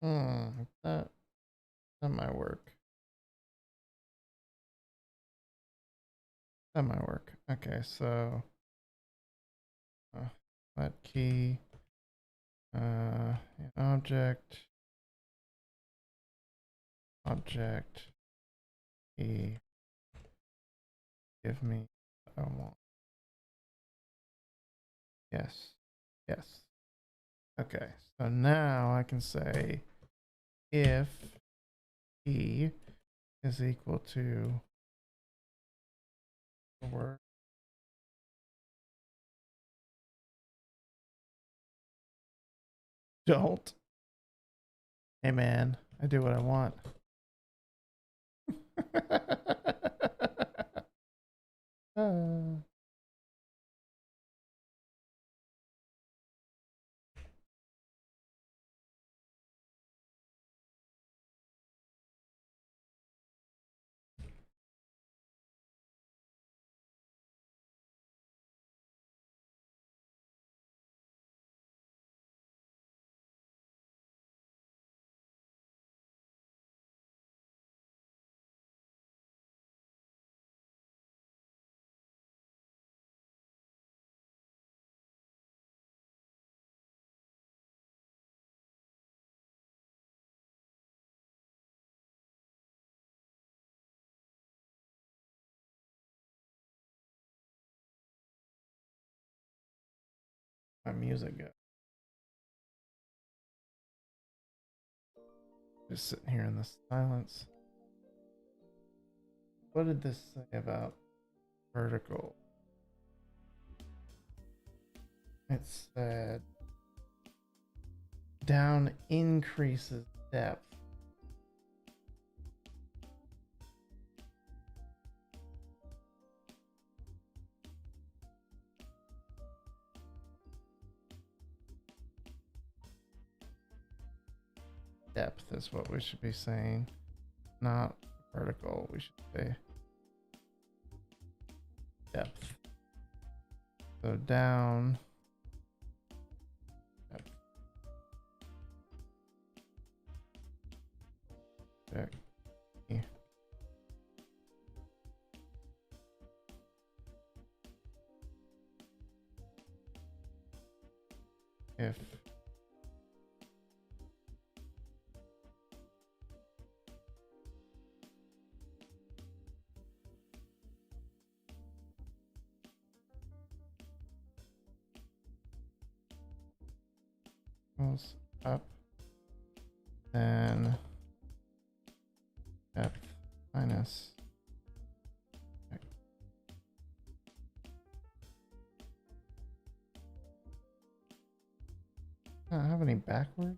That might work. That might work. Okay, so let key object key give me what I want. Yes. Yes. Okay, so now I can say if key is equal to the word don't. Hey man, I do what I want. My music go. Just sitting here in the silence. What did this say about vertical? It said down increases depth. Depth is what we should be saying, not vertical. We should say depth. So down depth. Check. If goes up, then depth minus. I don't have any backward.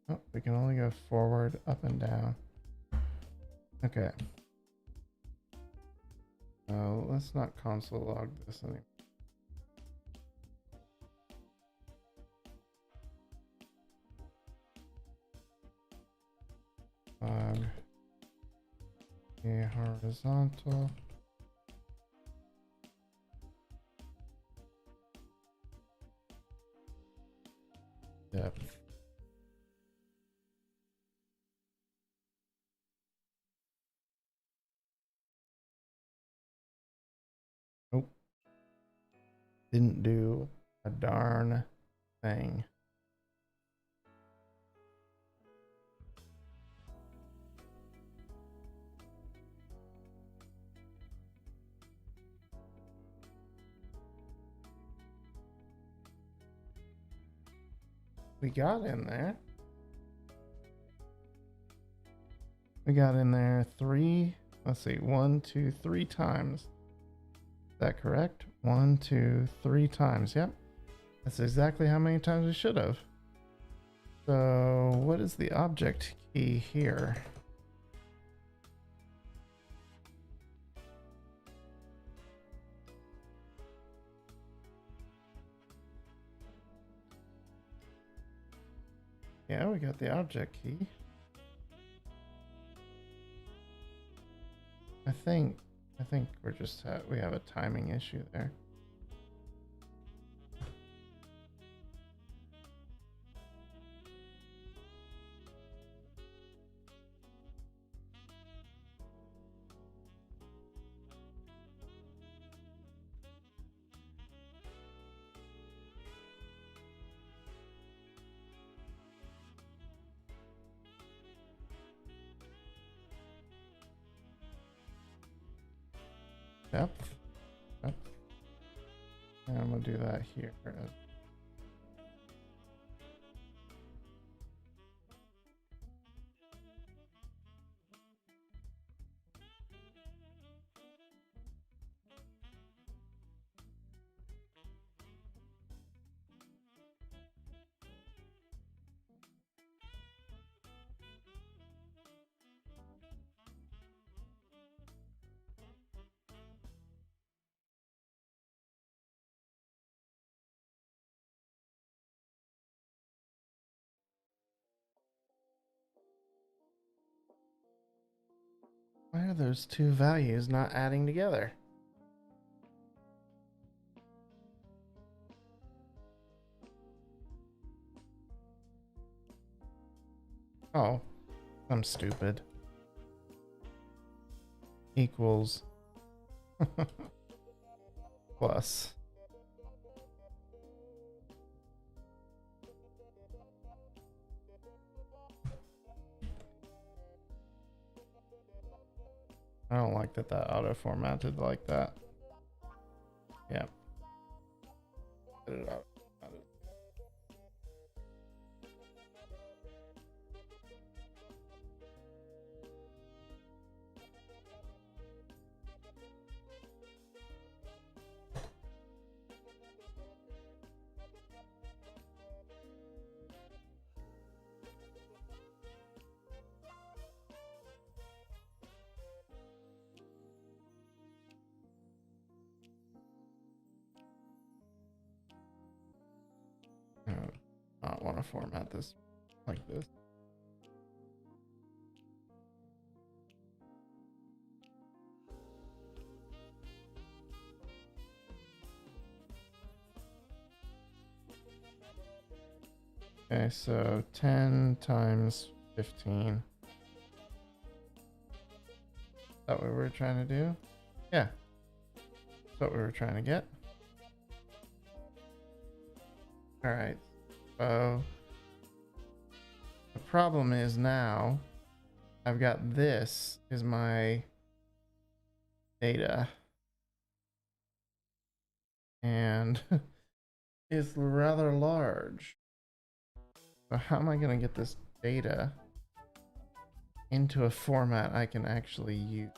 Oh, we can only go forward, up, and down. Okay. Let's not console log this anymore. Log a horizontal. Depth. Nope. Didn't do a darn thing. We got in there. We got in there three, let's see, 1, 2, 3 times. Is that correct? 1, 2, 3 times. Yep. That's exactly how many times we should have. So what is the object key here? Yeah, we got the object key. I think we're just we have a timing issue there. depth. Yep. And I'm gonna do that here. Why are those two values not adding together? Oh, I'm stupid. Equals plus. I don't like that auto formatted like that. Yeah. Put it out. I don't want to format this like this. Okay, so 10 times 15. Is that what we were trying to do? Yeah. That's what we were trying to get. Alright. So the problem is now I've got this is my data. And it's rather large. So how am I going to get this data into a format I can actually use?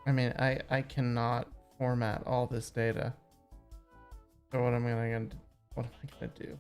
I mean, I cannot format all this data. So what am I gonna do?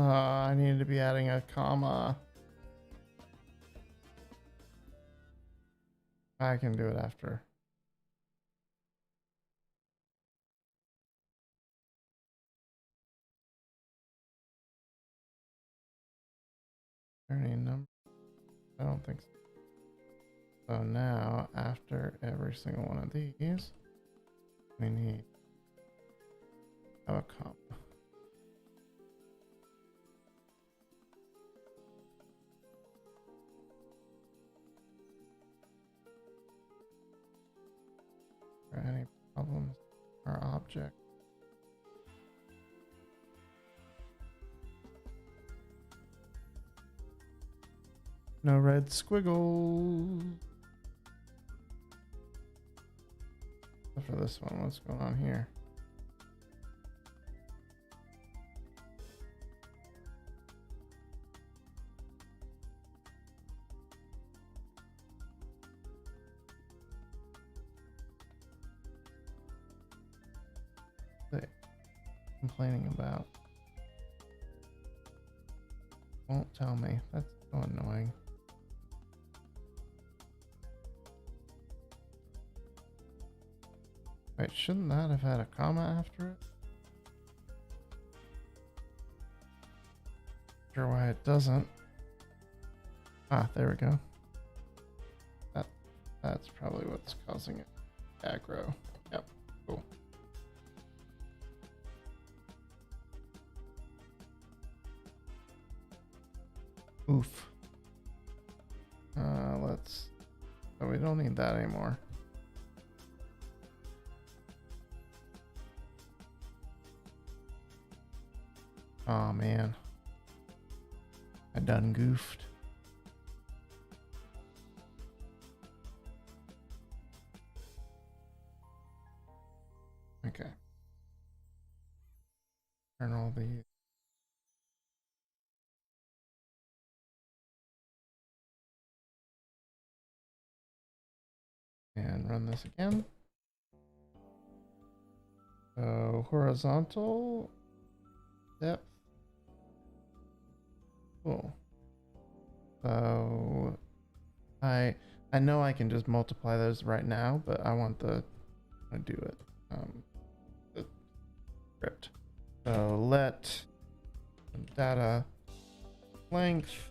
I need to be adding a comma. I can do it after. Any number? I don't think so. So now, after every single one of these, we need to have a comma. Are there any problems with our object? No red squiggles. For this one, what's going on here? Complaining about. Won't tell me. That's so annoying. Wait, shouldn't that have had a comma after it? Not sure why it doesn't. Ah, there we go. That's probably what's causing it. Aggro. Yep, cool. Oof. Let's. Oh, we don't need that anymore. Oh man. I done goofed. Okay. Turn all these. And run this again. So horizontal depth. Cool. So I know I can just multiply those right now, but I want to do it. The script. So let data length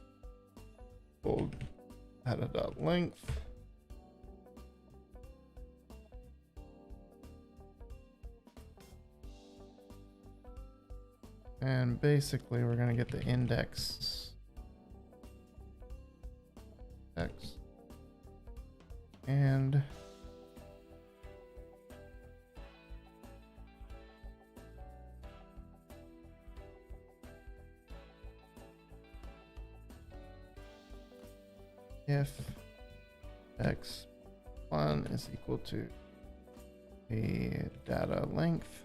equal data.length. And basically we're going to get the index X and if x1 is equal to the data length.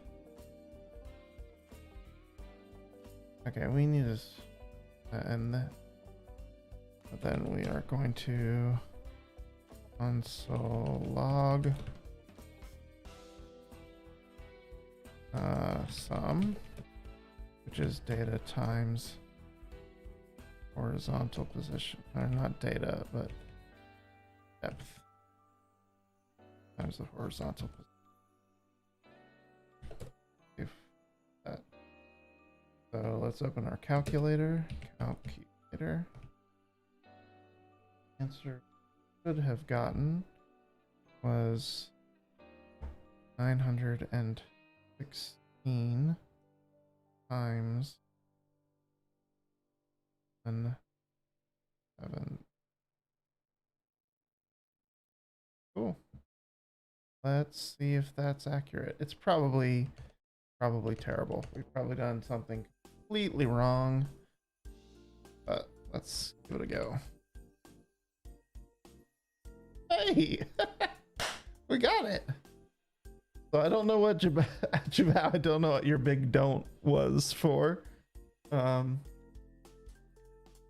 Okay, we need this, and then we are going to console log sum, which is data times horizontal position, or not data, but depth times the horizontal position. If that. So let's open our calculator. Answer should have gotten was 916 times 7. Cool. Let's see if that's accurate. It's probably terrible. We've probably done something completely wrong, but let's give it a go. Hey, we got it. So I don't know what I don't know what your big don't was for. We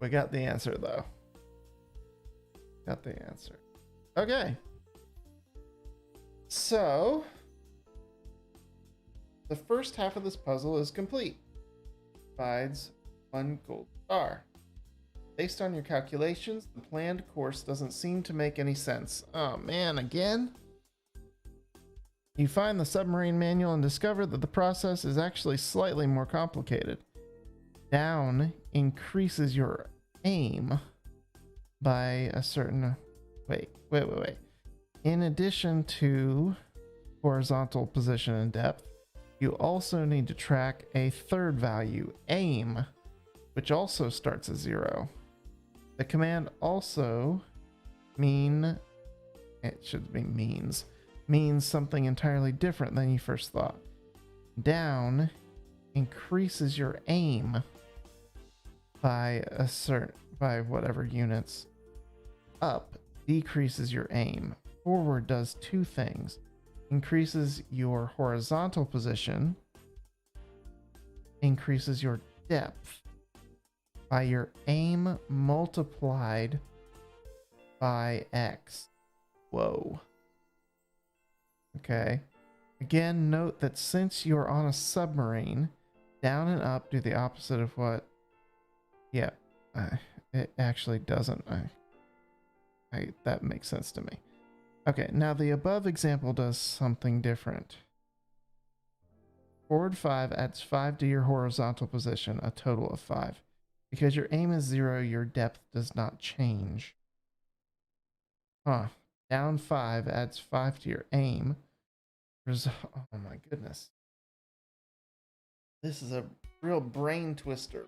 got the answer though. Got the answer. Okay. So the first half of this puzzle is complete. Provides 1 gold star. Based on your calculations, the planned course doesn't seem to make any sense. Oh man, again? You find the submarine manual and discover that the process is actually slightly more complicated. Down increases your aim by a certain... Wait. In addition to horizontal position and depth, you also need to track a third value, aim, which also starts at 0. The command also means something entirely different than you first thought. Down increases your aim by whatever units. Up decreases your aim. Forward does 2 things. Increases your horizontal position, increases your depth by your aim multiplied by X. Whoa. Okay. Again, note that since you're on a submarine, down and up do the opposite of what... Yeah, it actually doesn't. That makes sense to me. Okay, now the above example does something different. Forward 5 adds 5 to your horizontal position, a total of 5. Because your aim is 0, your depth does not change. Huh. Down 5 adds 5 to your aim. Oh my goodness. This is a real brain twister.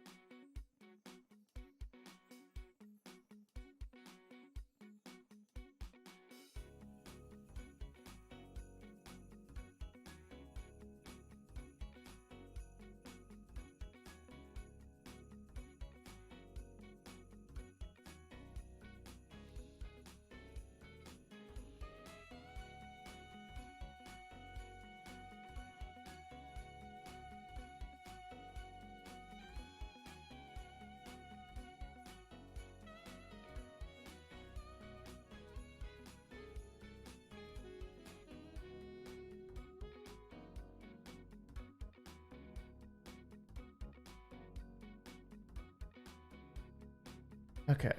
Okay.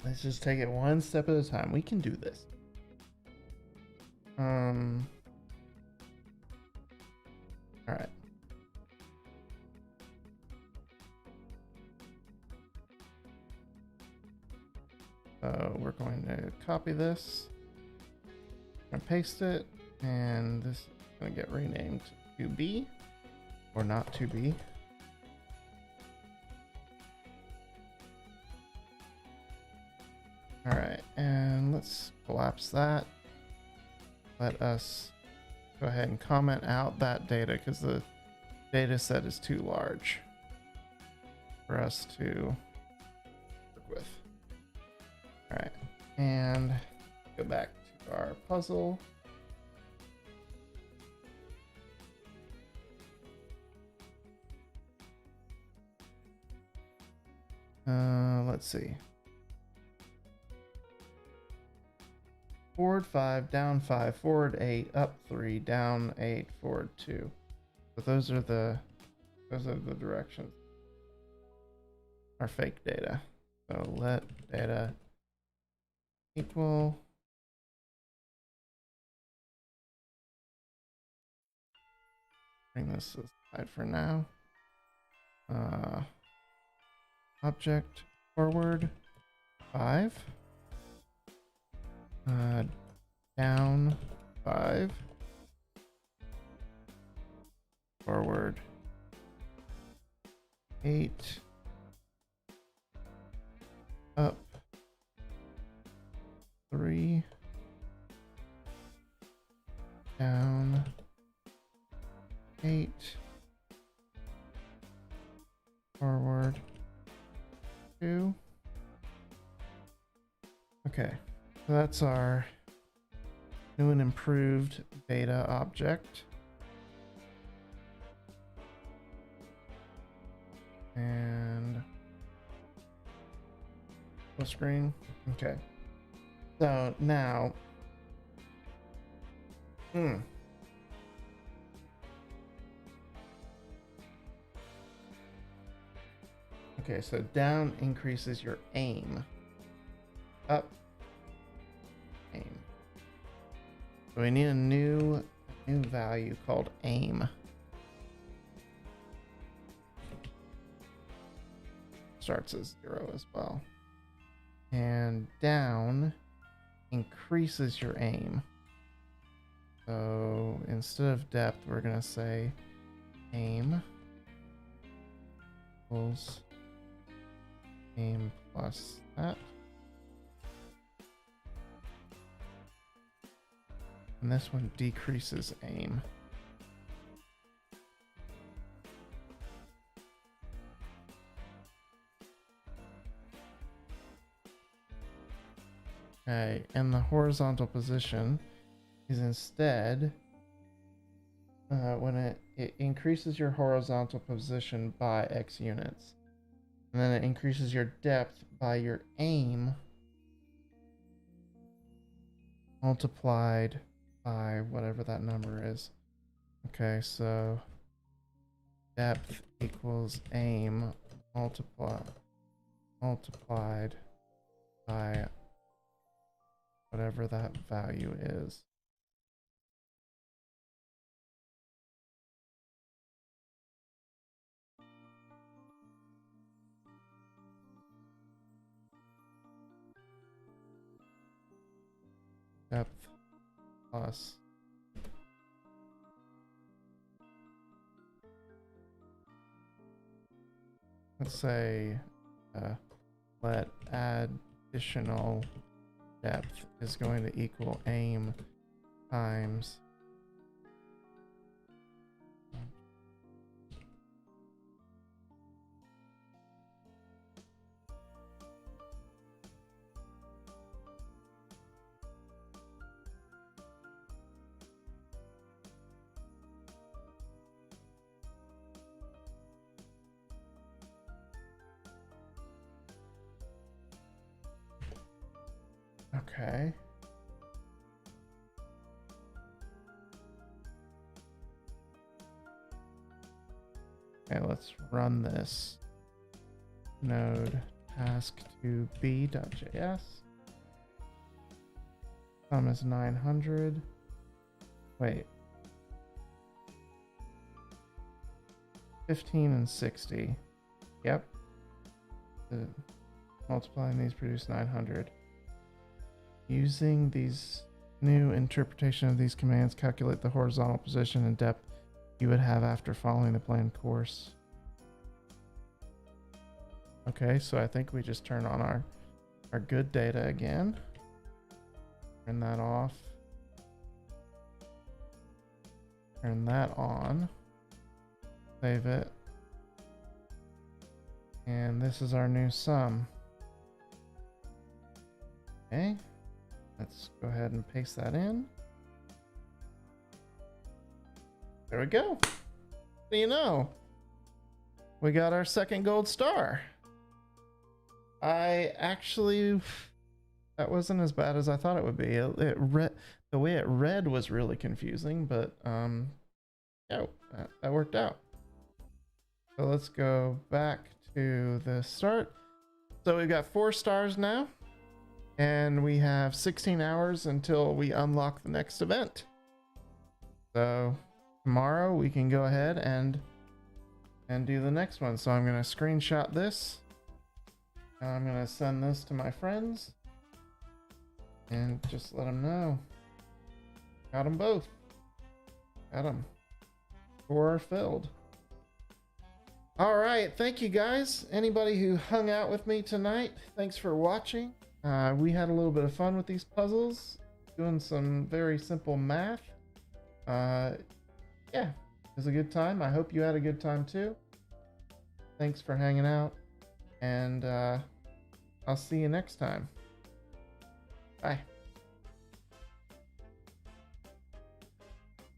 Let's just take it one step at a time. We can do this. All right. We're going to copy this and paste it, and this is going to get renamed to B, or not to B. All right, and let's collapse that. Let us go ahead and comment out that data because the data set is too large for us to work with. All right, and go back to our puzzle. Let's see. Forward 5, down 5, forward 8, up 3, down 8, forward 2. So those are the directions. Our fake data. So let data equal bring this aside for now. Object forward 5. Down 5. Forward 8. Up 3. Down 8. Forward 2. Okay, so that's our new and improved data object. And full screen. Okay. So now, Okay, so down increases your aim. Up, aim. So we need a new value called aim. Starts as 0 as well. And down increases your aim. So instead of depth, we're going to say aim equals aim plus that. And this one decreases aim. Okay, and the horizontal position is instead when it increases your horizontal position by X units. And then it increases your depth by your aim multiplied by whatever that number is. Okay, so depth equals aim multiplied by whatever that value is. Depth plus let's say let additional depth is going to equal aim times okay. Okay, let's run this node task to b.js. Sum is 900. Wait. 15 and 60. Yep. Multiplying these produce 900. Using these new interpretation of these commands, calculate the horizontal position and depth you would have after following the planned course. Okay, so I think we just turn on our good data again. Turn that off. Turn that on. Save it. And this is our new sum. Okay. Let's go ahead and paste that in. There we go. So you know, we got our second gold star. I actually, that wasn't as bad as I thought it would be. The way it read was really confusing, but yeah, that worked out. So let's go back to the start. So we've got 4 stars now. And we have 16 hours until we unlock the next event. So tomorrow we can go ahead and do the next one. So I'm going to screenshot this. And I'm going to send this to my friends. And just let them know. Got them both. Got them. Score filled. All right. Thank you guys. Anybody who hung out with me tonight, thanks for watching. We had a little bit of fun with these puzzles, doing some very simple math. Yeah, it was a good time. I hope you had a good time too. Thanks for hanging out, and I'll see you next time. Bye.